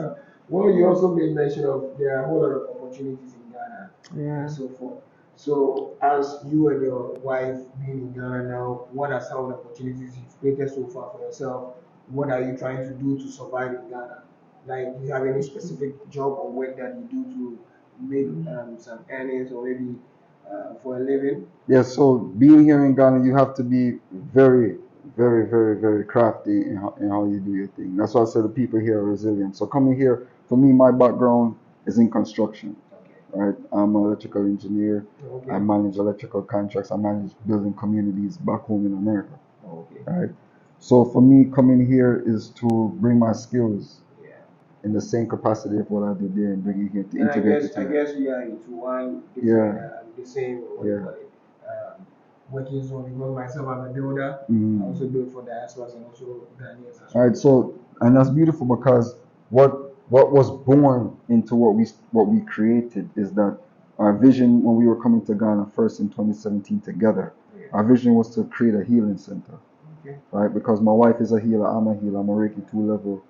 Well, you also made mention of there are a whole lot of opportunities in Ghana Yeah. and so forth. So, as you and your wife being in Ghana now, what are some of the opportunities you've created so far for yourself? What are you trying to do to survive in Ghana? Like, do you have any specific job or work that you do to make some earnings or maybe for a living? Yeah, so being here in Ghana, you have to be very, very, very, very crafty in how you do your thing. That's why I said the people here are resilient. So coming here, for me, my background is in construction. Right, I'm an electrical engineer. I manage electrical contracts. I manage building communities back home in America. Right. So for me, coming here is to bring my skills in the same capacity of what I did there and bring it here to integrate it. I guess we are into one different, the same. What you call it, working zone. Because myself, I'm a builder. I also build for diasporas and also Ghanaians as well. All right. So, and that's beautiful, because what was born into what we created is that our vision when we were coming to Ghana first in 2017 together. Our vision was to create a healing center. Right, because my wife is a healer, I'm a healer, I'm a Reiki 2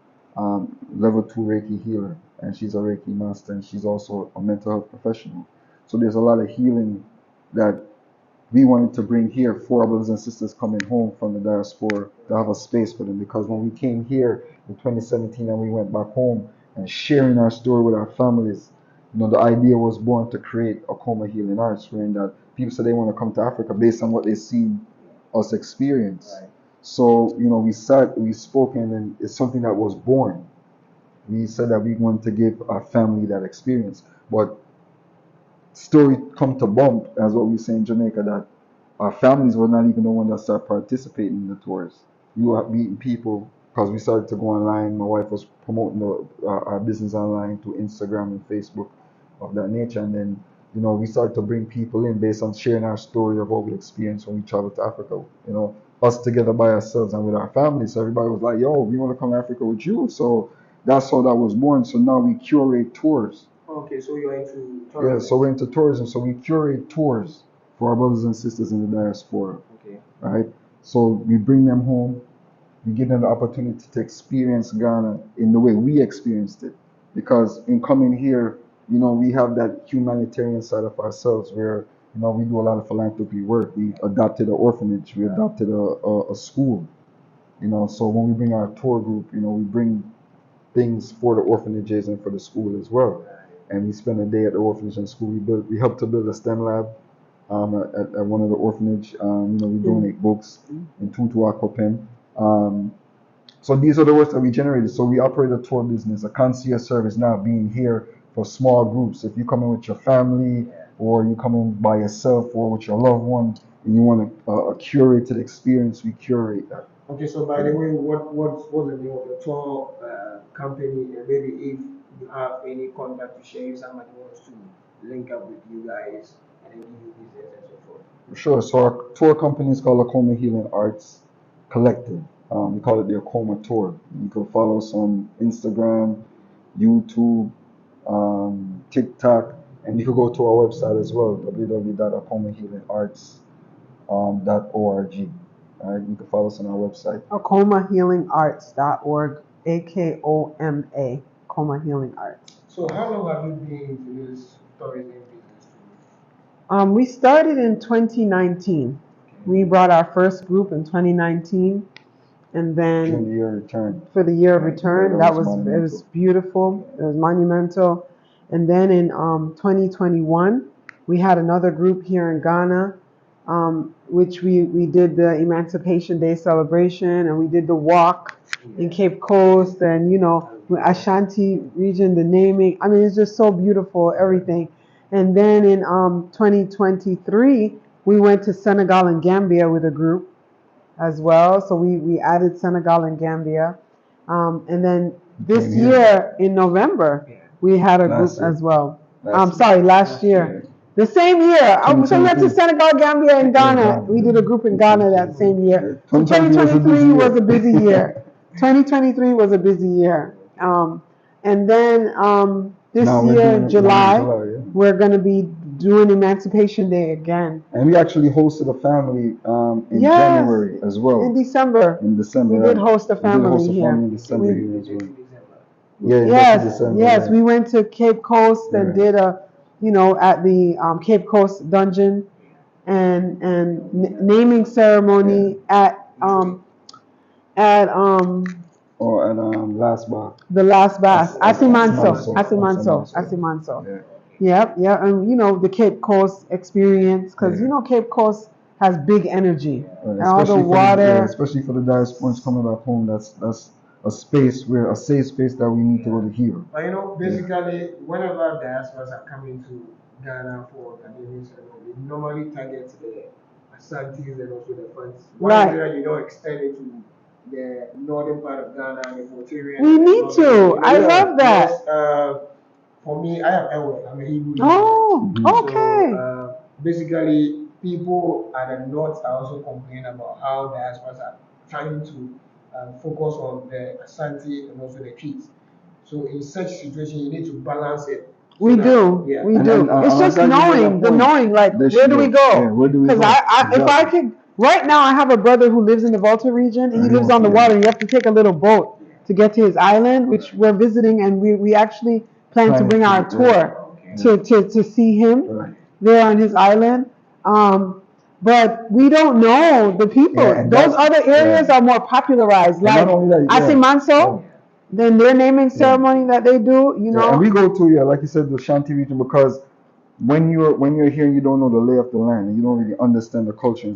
level 2 Reiki healer, and she's a Reiki master, and she's also a mental health professional. So there's a lot of healing that we wanted to bring here for our brothers and sisters coming home from the diaspora, to have a space for them. Because when we came here in 2017 and we went back home and sharing our story with our families, the idea was born to create Akoma Healing Arts, wherein that people said they want to come to Africa based on what they see us experience. So, we spoke, and it's something that was born. We said that we want to give our family that experience. But story come to bump, as what we say in Jamaica, that our families were not even the one that started participating in the tours. We were meeting people because we started to go online. My wife was promoting our business online through Instagram and Facebook of that nature. And then, we started to bring people in based on sharing our story of what we experienced when we traveled to Africa. us together by ourselves and with our families. So everybody was like, yo, we want to come to Africa with you. So that's how that was born. So now we curate tours. Okay, so you're into Yeah, tourism. so we're into tourism. So we curate tours for our brothers and sisters in the diaspora. Okay. Right? So we bring them home. We give them the opportunity to experience Ghana in the way we experienced it. Because in coming here, you know, we have that humanitarian side of ourselves where, you know, we do a lot of philanthropy work. We adopted an orphanage. We adopted a school. You know, so when we bring our tour group, you know, we bring things for the orphanages and for the school as well. And we spend a day at the orphanage and school. We help to build a STEM lab at one of the orphanage. You know, we donate books and Tutu Akopem. So these are the works that we generated. So we operate a tour business, a concierge service now being here for small groups. If you come in with your family or you come in by yourself or with your loved one and you want a curated experience, we curate that. Okay, so by the way, what's the name of the tour company? And maybe if you have any contact to share, if somebody wants to link up with you guys and then give you business and so forth. Sure. So our tour company is called Akoma Healing Arts Collective. We call it the Akoma Tour. You can follow us on Instagram, YouTube, TikTok, and you can go to our website as well, www.akomahealingarts.org. All right, you can follow us on our website. AkomaHealingArts.org, AKOMA, Akoma Healing Arts. So how long have you been into this tourism business? We started in 2019. We brought our first group in 2019, and then For the year return. for the year of return, that it was was beautiful. It was monumental. And then in 2021, we had another group here in Ghana, which we did the Emancipation Day celebration, and we did the walk in Cape Coast, and you know, Ashanti region, the naming. I mean, it's just so beautiful, everything. And then in 2023, we went to Senegal and Gambia with a group as well. So we added Senegal and Gambia. And then this year in November, we had a group as well. Last year. The same year. So we went to Senegal, Gambia, and Ghana. We did a group in Ghana that same year. So 2023 was a busy year. 2023 was a busy year. And then this year, July, we're going to be doing Emancipation Day again. And we actually hosted a family in January as well. In December. We did host a family here. In December here as well. Yes, we went to Cape Coast and did a, you know, at the Cape Coast Dungeon and naming ceremony at Last Bar. The Last Bath. Asimanso. Yeah. Yep. And you know, the Cape Coast experience, because you know, Cape Coast has big energy. And all the water. Especially for the diasporans coming back home, that's a space a safe space that we need to go to heal. But you know, basically, whenever diasporas are coming to Ghana for academic ceremony, we normally target the Asantis and also the Fantis. Why you don't extend it to the northern part of Ghana, the Equatorial? We need to. I love that. Because, for me, I am Ewe. I'm a Hebrew. Oh, okay. So, basically, people at the north are also complaining about how diasporas are trying to focus on the Asante and also the kids. So in such situation, you need to balance it. We do. It's just knowing, like, where do we go? Because if I could, right now I have a brother who lives in the Volta region, and he lives on the water. You have to take a little boat to get to his island, which we're visiting, and we actually plan to bring our tour to see him there on his island. But we don't know the people. Those other areas are more popularized, like Asimanso. Then their naming ceremony that they do, you know. And we go to like you said, the Shanti region, because when you're here, you don't know the lay of the land, and you don't really understand the culture in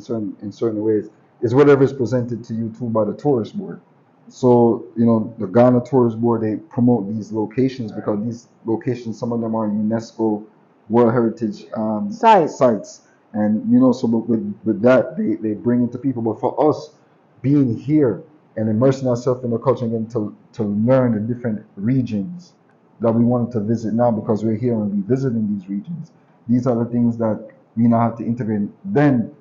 certain ways. It's whatever is presented to you too by the tourist board. So you know, the Ghana Tourist Board, they promote these locations because these locations, some of them are UNESCO World Heritage sites. And you know, so with that, they bring it to people. But for us, being here and immersing ourselves in the culture and getting to learn the different regions that we wanted to visit now, because we're here and we visiting these regions. These are the things that we now have to integrate. Then,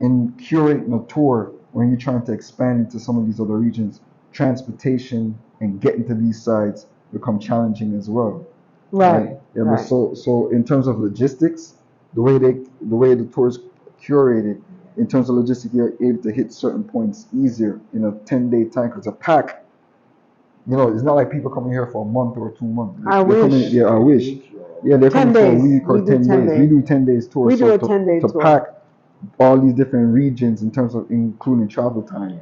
in curating a tour, when you're trying to expand into some of these other regions, transportation and getting to these sites become challenging as well. Right. Yeah, but Right. so in terms of logistics, the way the tours curated, in terms of logistics, you're able to hit certain points easier in a 10-day time. Because a pack, it's not like people coming here for a month or 2 months. I They're coming, wish. yeah, I wish. Yeah, they're 10 coming for a days. week or We do 10 10 days. We days. do 10 days tour. We do So a 10-day to tour. pack all these different regions in terms of including travel time,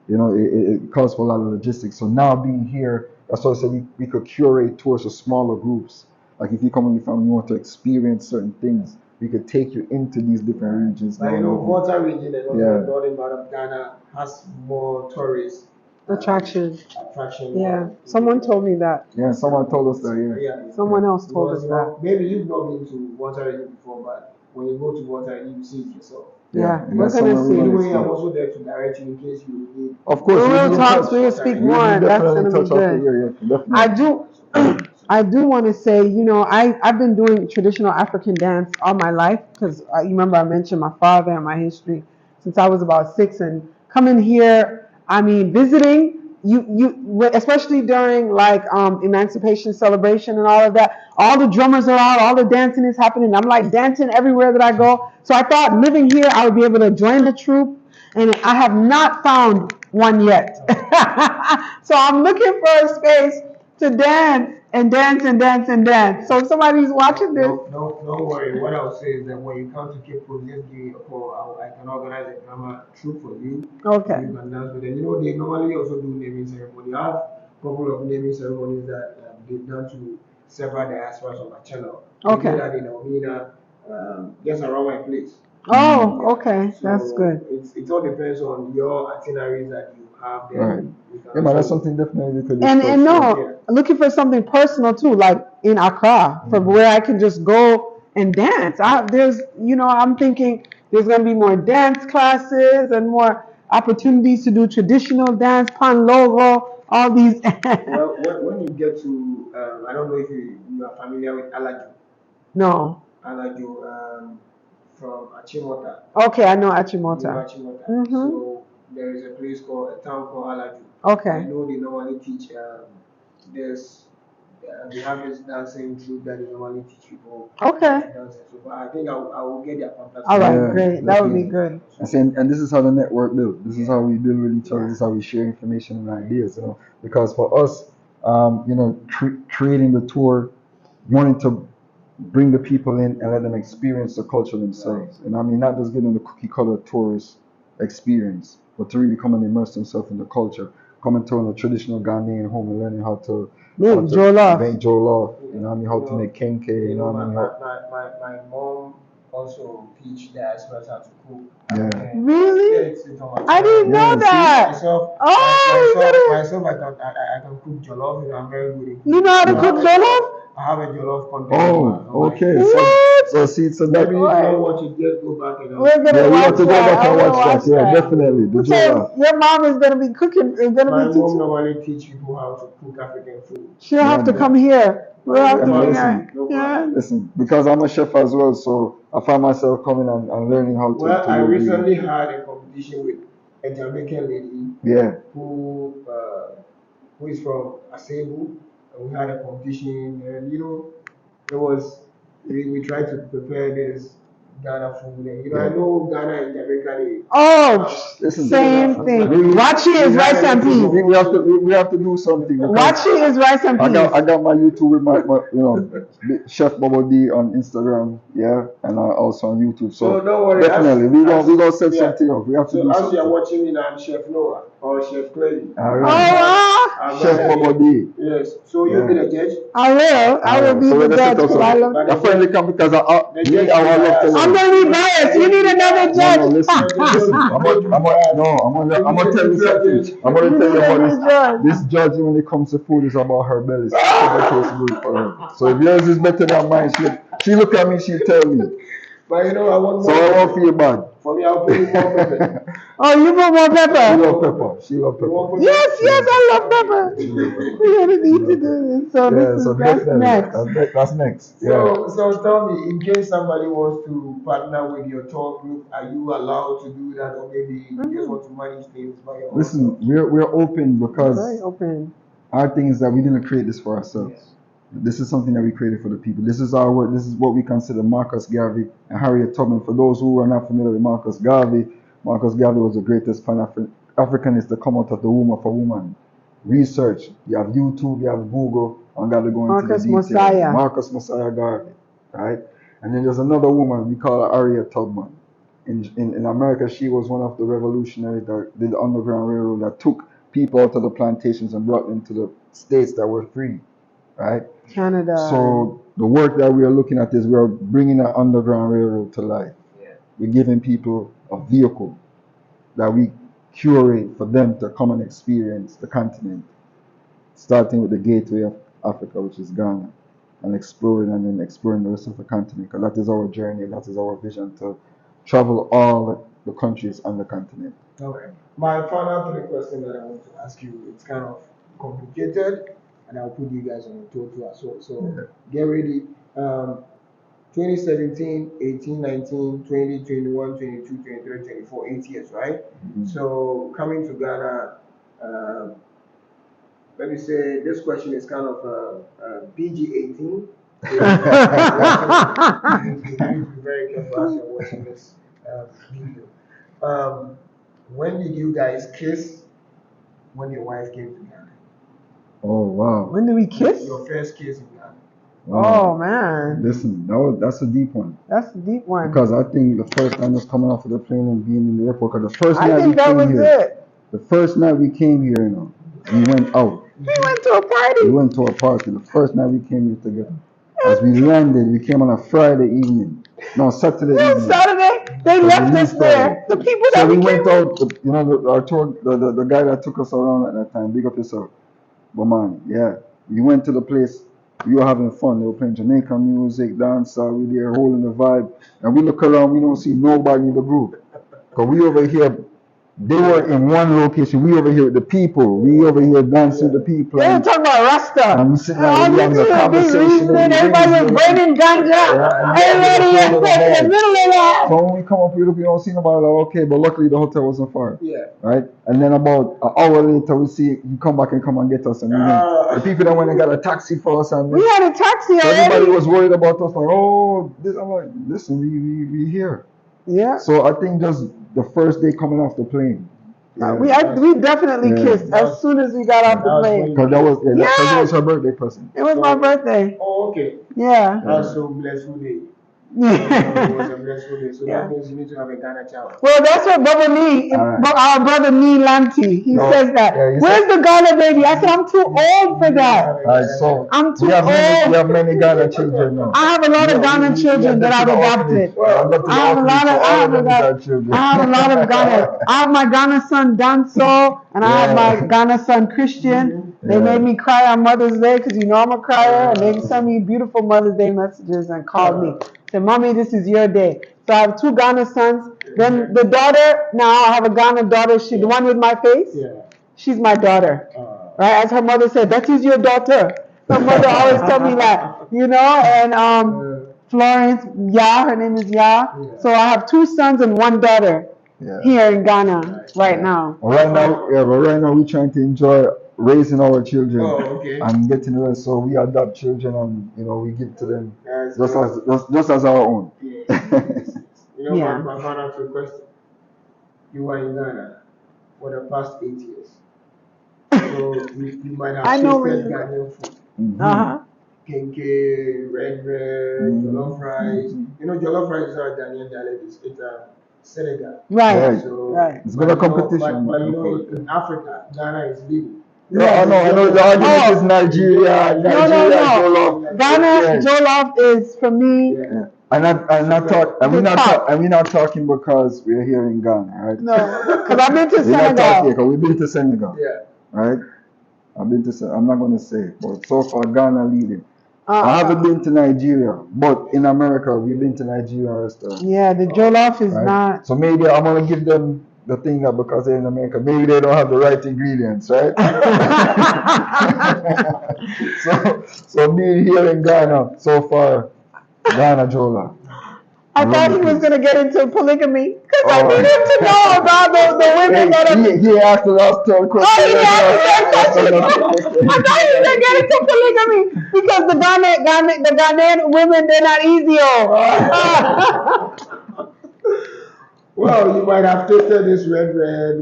it calls for a lot of logistics. So now being here, that's why I said we could curate tours for smaller groups. Like if you come with your family, you want to experience certain things, we could take you into these different regions. But Volta region and also Yeah. the northern part of Ghana has more tourist Attraction. attraction. Yeah. Someone told me that. Yeah, someone told us that. Yeah. Someone else told us Because, that. maybe you've not been to Volta region before, but when you go to Volta region, you see it yourself. Yeah, and we're that's gonna somewhere we see. wanna Anyway, I'm explore. also there to direct you in case you need. Of course, We we'll will be in talk. touch. We'll speak We'll more. That's definitely gonna be touch after good. here. Yeah, definitely. I do. I do want to say, I've been doing traditional African dance all my life because you remember I mentioned my father and my history since I was about 6, and coming here, I mean, visiting especially during like emancipation celebration and all of that. All the drummers are out, all the dancing is happening. I'm like dancing everywhere that I go. So I thought living here, I would be able to join the troupe, and I have not found one yet. So I'm looking for a space to dance and dance and dance and dance. So if somebody's watching this, No, don't worry. What I'll say is that when you come to Cape Coast, just give me a call. I can organize a drama troupe for you. okay, You can dance with them. They normally also do naming ceremony. I have a couple of naming ceremonies that they've done to several diasporas on my channel. Okay. They did that in Almina, just around my place. oh, okay, So that's good. it all depends on your itineraries that you have there. Right. Yeah, but that's something definitely we could And discuss. and no, looking for something personal too, like in Accra, from where I can just go and dance. I'm thinking there's gonna be more dance classes and more opportunities to do traditional dance, pan logo, all these. Well, when you get to, I don't know if you are familiar with Alaju. No. Alaju from Achimota. Okay, I know You know Achimota. Achimota. Mhm. So there is a town called Alaju. I Okay. know they normally teach there's they have this dancing troupe that they normally teach people Okay. dancing. So, but I think I will get their contact. All right, Yeah, great. That would be definitely. good. And this is how the network builds. This is how we build with each other. This is how we share information and ideas. Because for us, creating the tour, wanting to bring the people in and let them experience the culture themselves. And I mean, not just getting the cookie cutter tourist experience, but to really come and immerse themselves in the culture, coming to a traditional Ghanaian home and learning how to Make jollof. make jollof. How to make kenke. My mom also teach diasporas how to cook. Yeah. Really? Yeah, it's on my I didn't channel. know that. Myself, Oh, myself, I can cook jollof. I'm very good in cooking. you know how to cook jollof? I have a jollof content. Oh, okay. What? So see, so that Maybe if you don't watch it, just go back and We're gonna we watch have to go that. back and I wanna watch that. Yeah, definitely. The So jollof. your mom is gonna be cooking. Is gonna My be mom teaching. normally teach people how to cook African food. She'll have to Yeah, come here. We'll have Yeah, to but bring listen, her. Yeah. Listen, because I'm a chef as well, so I find myself coming and learning how to. Well, to I do it. recently had a competition with a Jamaican lady Yeah. who is from Asebu, and we had a competition, and it was we tried to prepare this Ghana food, and I know Ghana and Jamaica they Oh, Listen, same thing. we- Wachi is rice and peas. we have to do something. because Wachi is rice and I peas. got my YouTube with my Chef Bubble D on Instagram, yeah, and also on YouTube. So So don't worry. definitely, we gonna set yeah. something up. We have to So do as something. you are watching me now, I'm Chef Noah or Chef Clevy. All Oh, right. I'm Chef Bubble D. Yes. So you'll be the judge. I will be So the let's set judge. up 'Cause I love. something. I finally come because I love The to judge I'm learn. gonna be biased. You need another No, judge. listen. I'm gonna tell you something. I'm gonna tell you about this judge when it comes to food is about her belly. So it tastes good for her. So if yours is better than mine, she look at me, she tell me. But I want So I won't feel bad. For me, I'll put more pepper. Oh, you put more She pepper? love pepper. She love You want pepper. put Yes, yes, I love pepper. She love pepper. We gonna need to do this. So Yeah, this so is that's definitely. next. That's next. Yeah. So tell me, in case somebody wants to partner with your tour group, are you allowed to do that, or maybe you just want to manage things by yourself? Listen, we're open Very because open. our thing is that we didn't create this for ourselves. This is something that we created for the people. This is our work. This is what we consider Marcus Garvey and Harriet Tubman. For those who are not familiar with Marcus Garvey was the greatest Pan-Africanist to come out of the womb of a woman. Research. You have YouTube, you have Google. I'm going to go into Marcus the details. Messiah. Marcus Messiah Garvey, right? And then there's another woman, we call her Harriet Tubman. In America, she was one of the revolutionaries that did the Underground Railroad that took people out of the plantations and brought them to the states that were free, right? Canada. So the work that we are looking at is we are bringing the Underground Railroad to life. We're giving people a vehicle that we curate for them to come and experience the continent, starting with the gateway of Africa, which is Ghana, and exploring the rest of the continent. Because that is our journey, that is our vision, to travel all the countries on the continent. Okay. My final three questions that I want to ask you, it's kind of complicated, and I'll put you guys on the tour as well. So get ready. 2017, 18, 19, 20, 21, 22, 23, 24, 8 years, right? So coming to Ghana, let me say this question is kind of PG-18. You need to be very careful as you're watching this video. When did you guys kiss when your wife came to Ghana? Oh, wow. When did we kiss? Your first kiss in Ghana. Oh man. Listen, that's a deep one. That's a deep one. Because I think the first time was coming off of the plane and being in the airport. Because the first I night we think that came was here, it. the first night we came here, we went out. We went to a party. We went to a party. The first night we came here together. As we landed, we came on a Friday evening. No, Saturday No, evening. Saturday. They left us there. The people So that we we went came out. Our tour, the guy that took us around at that time. Big up yourself. But man, yeah, we went to the place. We were having fun. They were playing Jamaican music, dancehall. We there holding the vibe, and we look around. We don't see nobody in the group. Cause we over here. They were in one location. We over here with the people. We over here dancing with the people. They were talking about Rasta. And we sitting there having a conversation. Everybody was burning ganja. Everybody was in the middle of that. So when we come up, we don't see nobody. Like, okay, but luckily the hotel was on fire. Yeah. Right? And then about an hour later, we see you come back and come and get us. And the people that went and got a taxi for us. And we had a taxi already. Everybody was worried about us. Like, oh, this. I'm like, listen, we here. Yeah. So I think just the first day coming off the plane. Yeah. We definitely kissed as soon as we got off the plane. Because that was her birthday present. It was my birthday. Oh, okay. Yeah. That's so blessful day. It was a blessful day. So that means you need to have a Ghana child. Well, that's what Brother Nee, our brother Nee Lanty, he says that. Where's the Ghana baby? I said, I'm too old for that. So I'm too we old. We have many Ghana children now. I have a lot of Ghana children that I've adopted. I have a lot of Ghana. I have my Ghana son Danso, and I have my Ghana son Christian. They made me cry on Mother's Day because you know I'm a crier, and they sent me beautiful Mother's Day messages and called me. Said, Mommy, this is your day. So I have two Ghana sons. Then the daughter, now I have a Ghana daughter. The one with my face, she's my daughter. Right? As her mother said, that is your daughter. Her mother always tell me that, and Florence, her name is So I have two sons and one daughter here in Ghana right now. Right now we're trying to enjoy raising our children and getting the rest. So we adopt children and we give to them just as our own. My final two question. You were in Ghana for the past 8 years. So you might have tasted Ghanaian food. Kenke, red bread, jollof rice. Jollof rice is our Ghanaian dialect. It's a Senegal. Right. So, it's been a competition. But in Africa, Ghana is leading. I know the argument is Nigeria. No. Ghana jollof is for me. We're not talking because we're here in Ghana, right? No, because I've been to Senegal. Because we've been to Senegal. Yeah. Right? I'm not going to say it, but so far Ghana leading. I haven't been to Nigeria, but in America we've been to Nigerian restaurants. Yeah, the jollof is Right? not. So maybe I'm gonna give them the thing that because they're in America, maybe they don't have the right ingredients, right? so being here in Ghana so far, Ghana Jola. I thought he was going to get into polygamy because I need him to know about the women that are. He asked the last 10 questions. Oh, he asked the 10 questions. I thought he was going to get into polygamy because the Ghanaian women, they're not easy. Well, you might have tasted this red,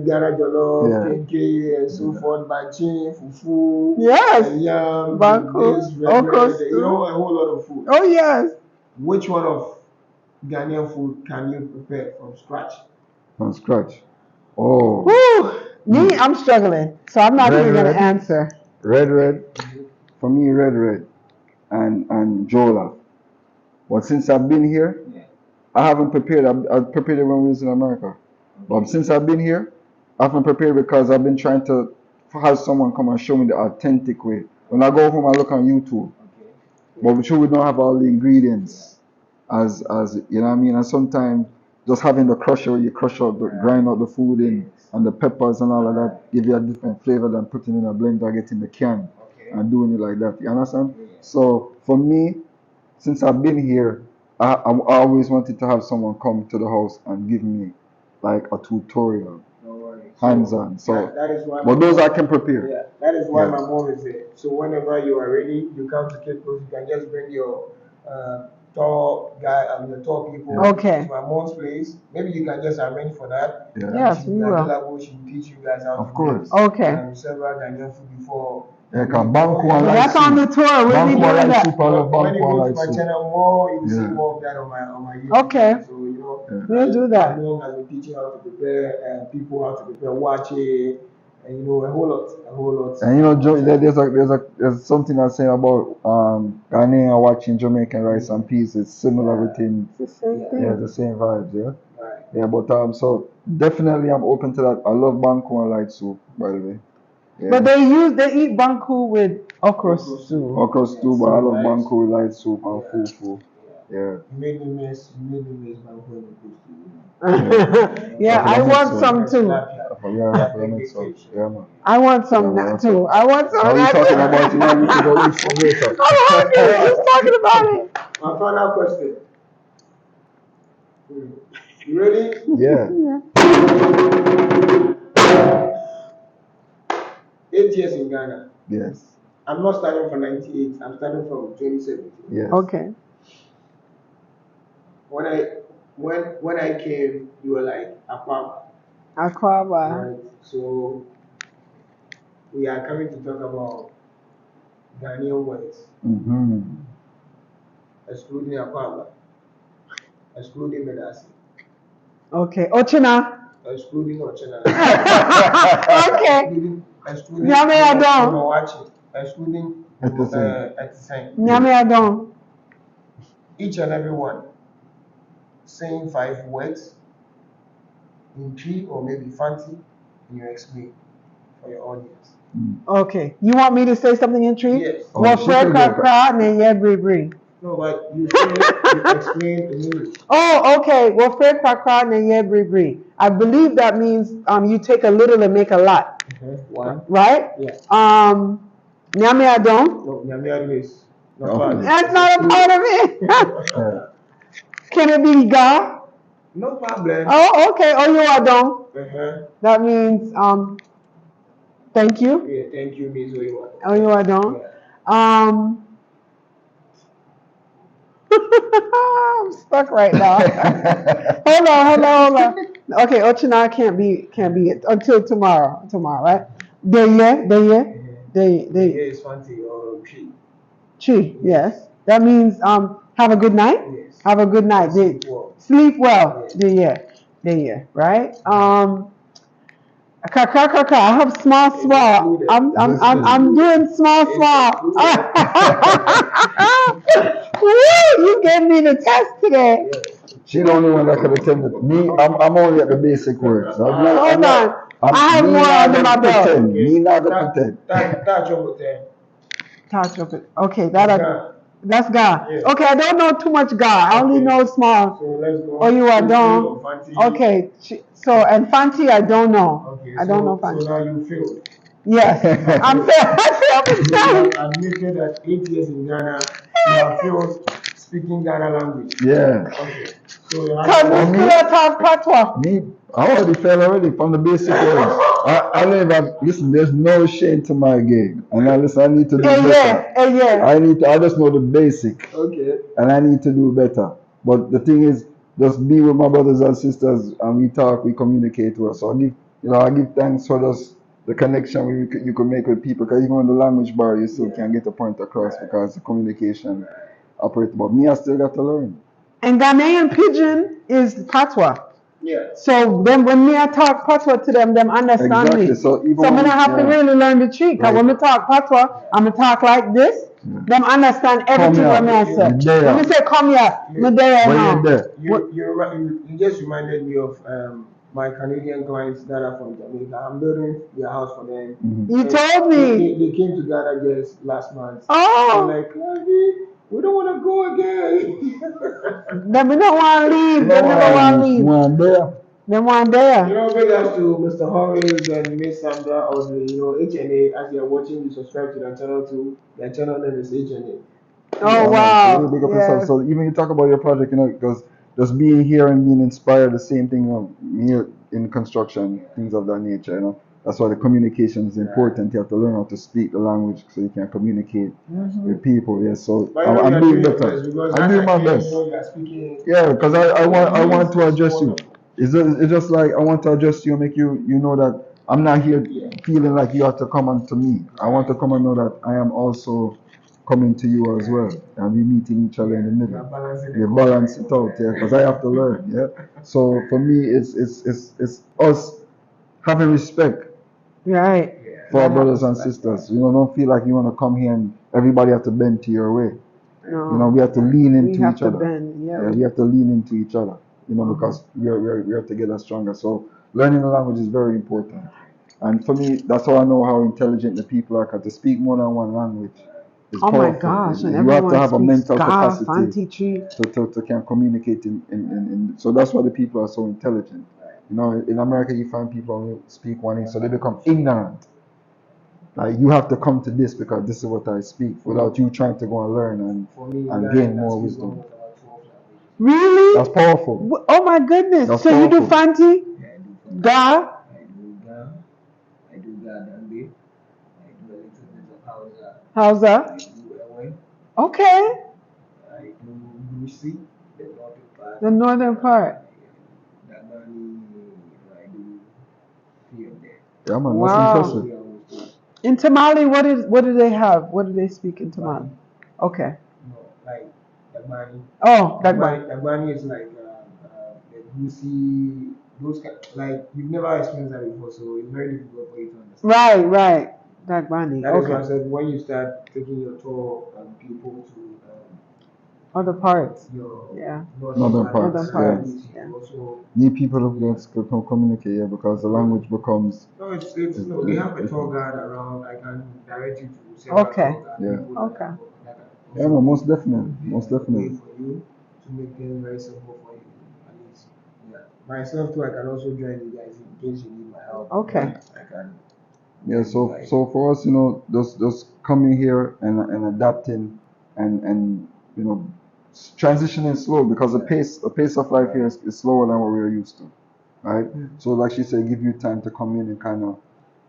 Ghana jollof, kenke, and so forth, banchin, fufu, yam, this red, you know, a whole lot of food. Oh, yes. Which one of Ghanaian food can you prepare from scratch? From scratch? Oh. Woo. Me, I'm struggling, so I'm not even going to answer. Red. For me, red. And Jola. But since I've been here, I haven't prepared. I prepared it when we was in America. But since I've been here, I haven't prepared because I've been trying to have someone come and show me the authentic way. When I go home, I look on YouTube. But we sure we don't have all the ingredients as you know what I mean. And sometimes just having the crusher where you grind out the food in and the peppers and all of that give you a different flavor than putting in a blender, getting the can and doing it like that. You understand? So for me, since I've been here, I always wanted to have someone come to the house and give me like a tutorial, hands-on. So that is why. But those I can prepare. Yeah, that is why my mom is there. So whenever you are ready, you come to Cape Coast. You can just bring your tall people to my mom's place. Maybe you can just arrange for that. Yes, we will. She will teach you guys how to course. Several Ghanaian food before. That's on the tour. We'll be doing that. When you go to my channel more, you will see more of that on my YouTube. Okay. So you know, we'll do that. My mom has been teaching how to prepare people how to prepare wache, and you know a whole lot. And you know, there's something I say about Ghanaian watching Jamaican rice and peas. It's similar within. It's the same thing. Yeah, the same vibes. Yeah. Right. Yeah, but so definitely I'm open to that. I love banku and light soup, by the way. Yeah. But they eat banku with okra stew. Okra stew, but I love banku with light soup and fufu. Yeah. You made me miss banku and stew. Yeah, I want some too. I want some too. I want some. What are you talking about? You want me to go eat some later? I'm hungry. Just talking about it. My final question. You ready? Yeah. 8 years in Ghana. Yes. I'm not starting from 98. I'm starting from 2017. Yes. Okay. When I came, you were like Aklevi. Right. So we are coming to talk about Ghanaian words. Excluding Aklevi. Excluding Medasi. Okay. Ochina. Excluding Ochina. Okay. Excluding Nyame Adon. Excluding Etiseng. Nyame Adon. Each and every one saying 5 words in tree or maybe fancy, and you explain for your audience. Okay. You want me to say something in tree? Yes. Well, Fred Kakra and Yebri. No, but you explain in English. Oh, okay. Well, Fred Kakra and Yebri. I believe that means you take a little and make a lot. One. Right? Yes. Nyame Adon. No, Nyame Adon is not part of it. That's not a part of it. Can it be Ga? No problem. Oh, okay. Oyo Adon. That means thank you. Yeah, thank you means Oyo Adon. Oyo Adon. I'm stuck right now. Hold on. Okay, Ochina can't be until tomorrow, right? Deye. Is fancy or tree. Tree, yes. That means have a good night. Yes. Have a good night. Sleep well. Yes. Deye, right? Kaka. I have small. I'm doing small. You gave me the test today. She's the only one that could attend it. Me, I'm only at the basic words. Hold on. I have more under my belt. Me not gonna pretend. Touch over there. Touch of it. Okay, that That's Ga. Yeah. Okay, I don't know too much Ga. I only Okay. know small. So let's go. Oh, you are Fanti don't. or Fanti. Okay, so and Fanti, I don't know. Okay, I don't know so Fanti. now you failed. Yes, I'm fair. I You failed. have admitted that 8 years in Ghana, you have failed speaking Ghana language. Yeah. Okay. So you Cause have we me- still talk patois. Me, I already fell already from the basic words. I never listen. There's no shame to my game, and I need to do better. Yeah. I just know the basic, Okay. and I need to do better. But the thing is, just be with my brothers and sisters, and we talk, we communicate well. So I give thanks for just the connection you could make with people. Because even on the language bar, you still can't get a point across because the communication operates. But me, I still got to learn. And Ghanaian pidgin is patois. Yeah. So then when me I talk patois to them understand me. Exactly. So even So when, I have to really learn the trick. Cause Right. when we talk patois, I'm gonna talk like this. Them understand everything Come what me I here. say. There. When me say come here, me there When now. you're there. You just reminded me of my Canadian clients that are from Jamaica. I'm building their house for them. You And told me. They came to Ghana just last month. Oh. They're like, we don't want to go again. Them we don't want to leave. Them never want to leave. One there. Them want there. Big ups to Mr. Rawlings and Miss Sandra on the HNA. As you're watching, you subscribe to their channel too. Their channel name is HNA. Oh So wow. really big up yourself. So even you talk about your project, because just being here and being inspired, the same thing, me in construction, things of that nature, That's why the communication is important. You have to learn how to speak the language so you can communicate with people. Yes, so I'm doing better. I'm doing my best. Yeah, because I want to address you. It's just like I want to address you and make you know that I'm not here feeling like you have to come on to me. I want to come and know that I am also coming to you as well, and we meeting each other in the middle. We balance it out, because I have to learn, So for me, it's us having respect Right. for our brothers and sisters. Don't feel like you want to come here and everybody have to bend to your way. No. We have to lean into We have each to other. bend, yeah. We have to lean into each other. Because we are together stronger. So learning the language is very important. And for me, that's how I know how intelligent the people are. Because to speak more than one language is Oh powerful. my gosh! And You have to have a mental Ga, capacity to can communicate in. So that's why the people are so intelligent. In America, you find people who speak one thing, so they become ignorant. Like you have to come to this because this is what I speak, without you trying to go and learn and gain more wisdom. Really? That's powerful. Oh my goodness! That's So you do powerful. Fanti? Ga? I do Dambe. I do a little bit of Hausa. Hausa? I do Ewe. Okay. I do Lucy, the northern part. The northern part. Dagani, I do here and there. Yeah, man, Wow. that's impressive. In Tamale, what do they have? What do they speak in Tamale? Okay. No, like Dagani. Oh, Dagbani. Dagani is like the Lucy, those like you've never experienced that before, so it's very difficult for you to understand. Right. Dagbani. That is why I Okay. said when you start taking your tour people to Other parts. your Yeah. Northern parts, Yeah. you also Need people who can communicate, because the language becomes. no, they have a tour guide around. I can direct you to several Okay. tour guide Yeah. people Okay. Yeah, that no, most definitely, be most a definitely. way for you to make things very simple for you. At least, yeah. Myself too, I can also join you guys in case you need my help. Okay. I can. Yeah, so for us, just coming here and adapting and transitioning slow, because the pace of life here is slower than what we're used to, right? So like she said, give you time to come in and kind of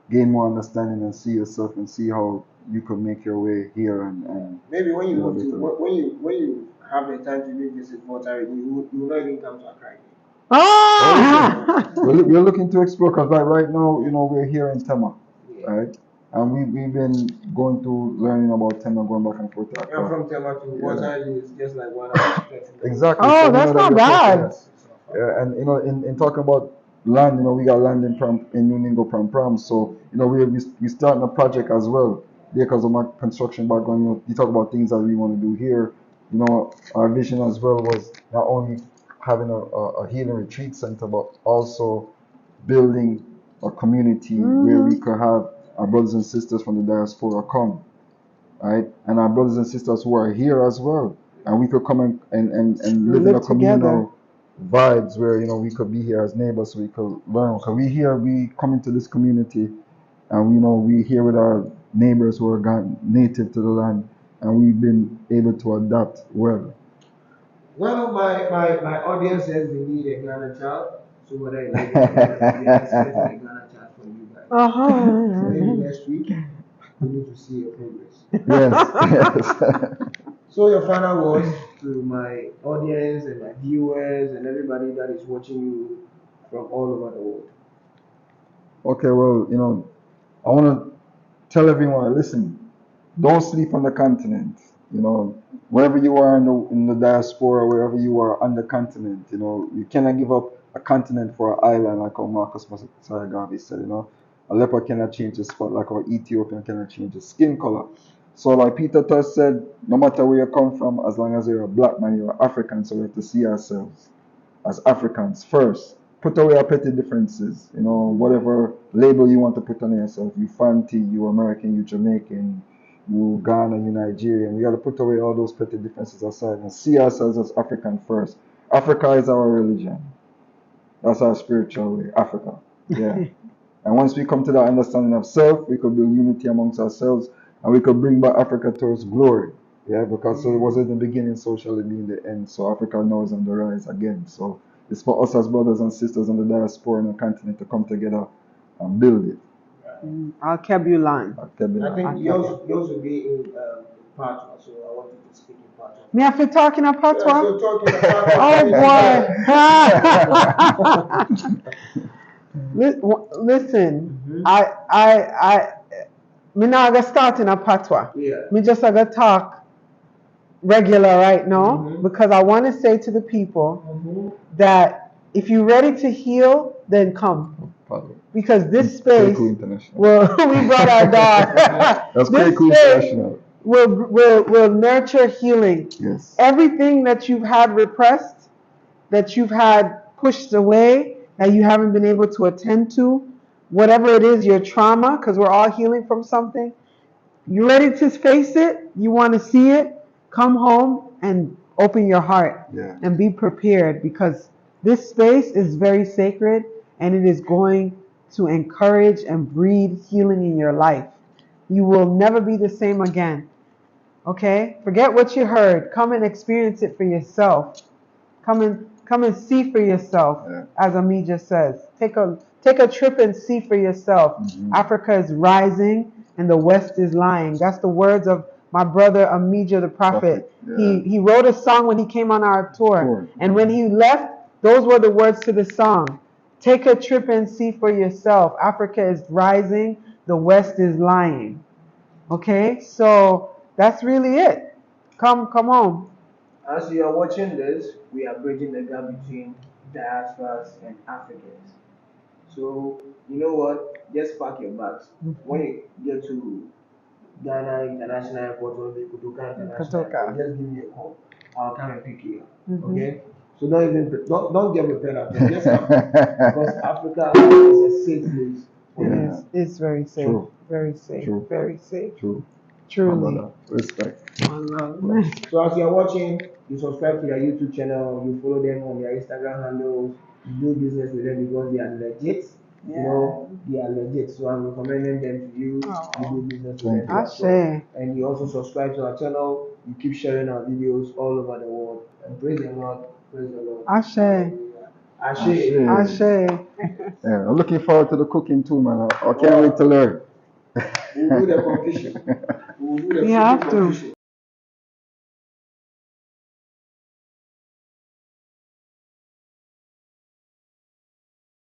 gain more understanding and see yourself and see how you could make your way here and Maybe when you you know, move to better. when you have the time to maybe visit Volta, you will not even come to Accra again. Ah! We're looking to explore, because right now, we're here in Tema, Yeah. right? And we've been going through learning about Tema, going back and forth to Yeah, Accra. from Tema to Volta is just like 1 hour. Exactly. Oh, So we that's know that not we're bad. close to that. Yeah, and in talking about land, we got land in Uningo Pram. So we starting a project as well. Because of my construction background, you talk about things that we want to do here. Our vision as well was not only having a healing retreat center, but also building a community where we could have our brothers and sisters from the diaspora come right? And our brothers and sisters who are here as well. And we could come and live in a Live together. communal vibes where, you know, we could be here as neighbors so we could learn. Because we come into this community and you know, we here with our neighbors who are native to the land, and we've been able to adapt well. Well, my audience says they need a Ghana child, so what I like to do, we are expecting a Ghana child from you guys. So maybe next week, we need to see your progress. Yes. So your final words to my audience and my viewers and everybody that is watching you from all over the world. Okay, well, you know, I want to tell everyone, listen, don't sleep on the continent. You know, wherever you are in the diaspora, wherever you are on the continent, you know, you cannot give up a continent for an island, like how Garvey said, you know. A leopard cannot change his spot like how Ethiopian cannot change his skin color. So like Peter Tosh said, no matter where you come from, as long as you're a black man, you're African, so we have to see ourselves as Africans first. Put away our petty differences, you know, whatever label you want to put on yourself. You Fanti, you American, you Jamaican, you Ghana, you Nigerian. We got to put away all those petty differences aside and see ourselves as African first. Africa is our religion. That's our spiritual way, Africa. Yeah. And once we come to that understanding of self, we could build unity amongst ourselves and we could bring back Africa towards glory. Yeah, because so it was in the beginning, so shall it be in the end. So Africa now is on the rise again. So it's for us as brothers and sisters on the diaspora and the continent to come together and build it. Alkebulan. I think yours will be in Patois, so I want you to speak in Patois. Me have to talk in a Yes, patois? you're talking Oh boy. Listen, I me not gonna start in a patois. Yeah. Me just gonna talk regular right now because I want to say to the people that if you're ready to heal, then come. Because this space will we brought our dog. That's this Kweku International. Will nurture healing. Yes. Everything that you've had repressed, that you've had pushed away, that you haven't been able to attend to, whatever it is, your trauma, because we're all healing from something. You're ready to face it, you want to see it, come home and open your heart and be prepared, because this space is very sacred and it is going to encourage and breed healing in your life. You will never be the same again. Okay? Forget what you heard. Come and experience it for yourself. Come and see for yourself, as Ami just says. Take a trip and see for yourself. Africa is rising and the West is lying. That's the words of my brother Amija the Prophet. He wrote a song when he came on our tour. And when he left, those were the words to the song. Take a trip and see for yourself. Africa is rising, the West is lying. Okay? So that's really it. Come home. As you are watching this, we are bridging the gap between diasporas and Africans. So, you know what? Just pack your bags. When you get to Ghana International Airport or the Kutuka International Airport, just give me a call. I'll come and pick you up. Okay? So don't get prepared at all. Just come. Because Africa is a safe place. Yes, it's very safe. True. Very safe. True. Very safe. True. Truly. Respect. So as you're watching, you subscribe to their YouTube channel, you follow them on their Instagram handles, you do business with them because they are legit. You know, they are legit. So I'm recommending them to you. You do business with them. Ashe. And you also subscribe to our channel. You keep sharing our videos all over the world. And praise the Lord. Praise the Lord. Ashe. Ashe. Ashe. Yeah, I'm looking forward to the cooking too, man. I can't wait to learn. We'll do the competition. We have to.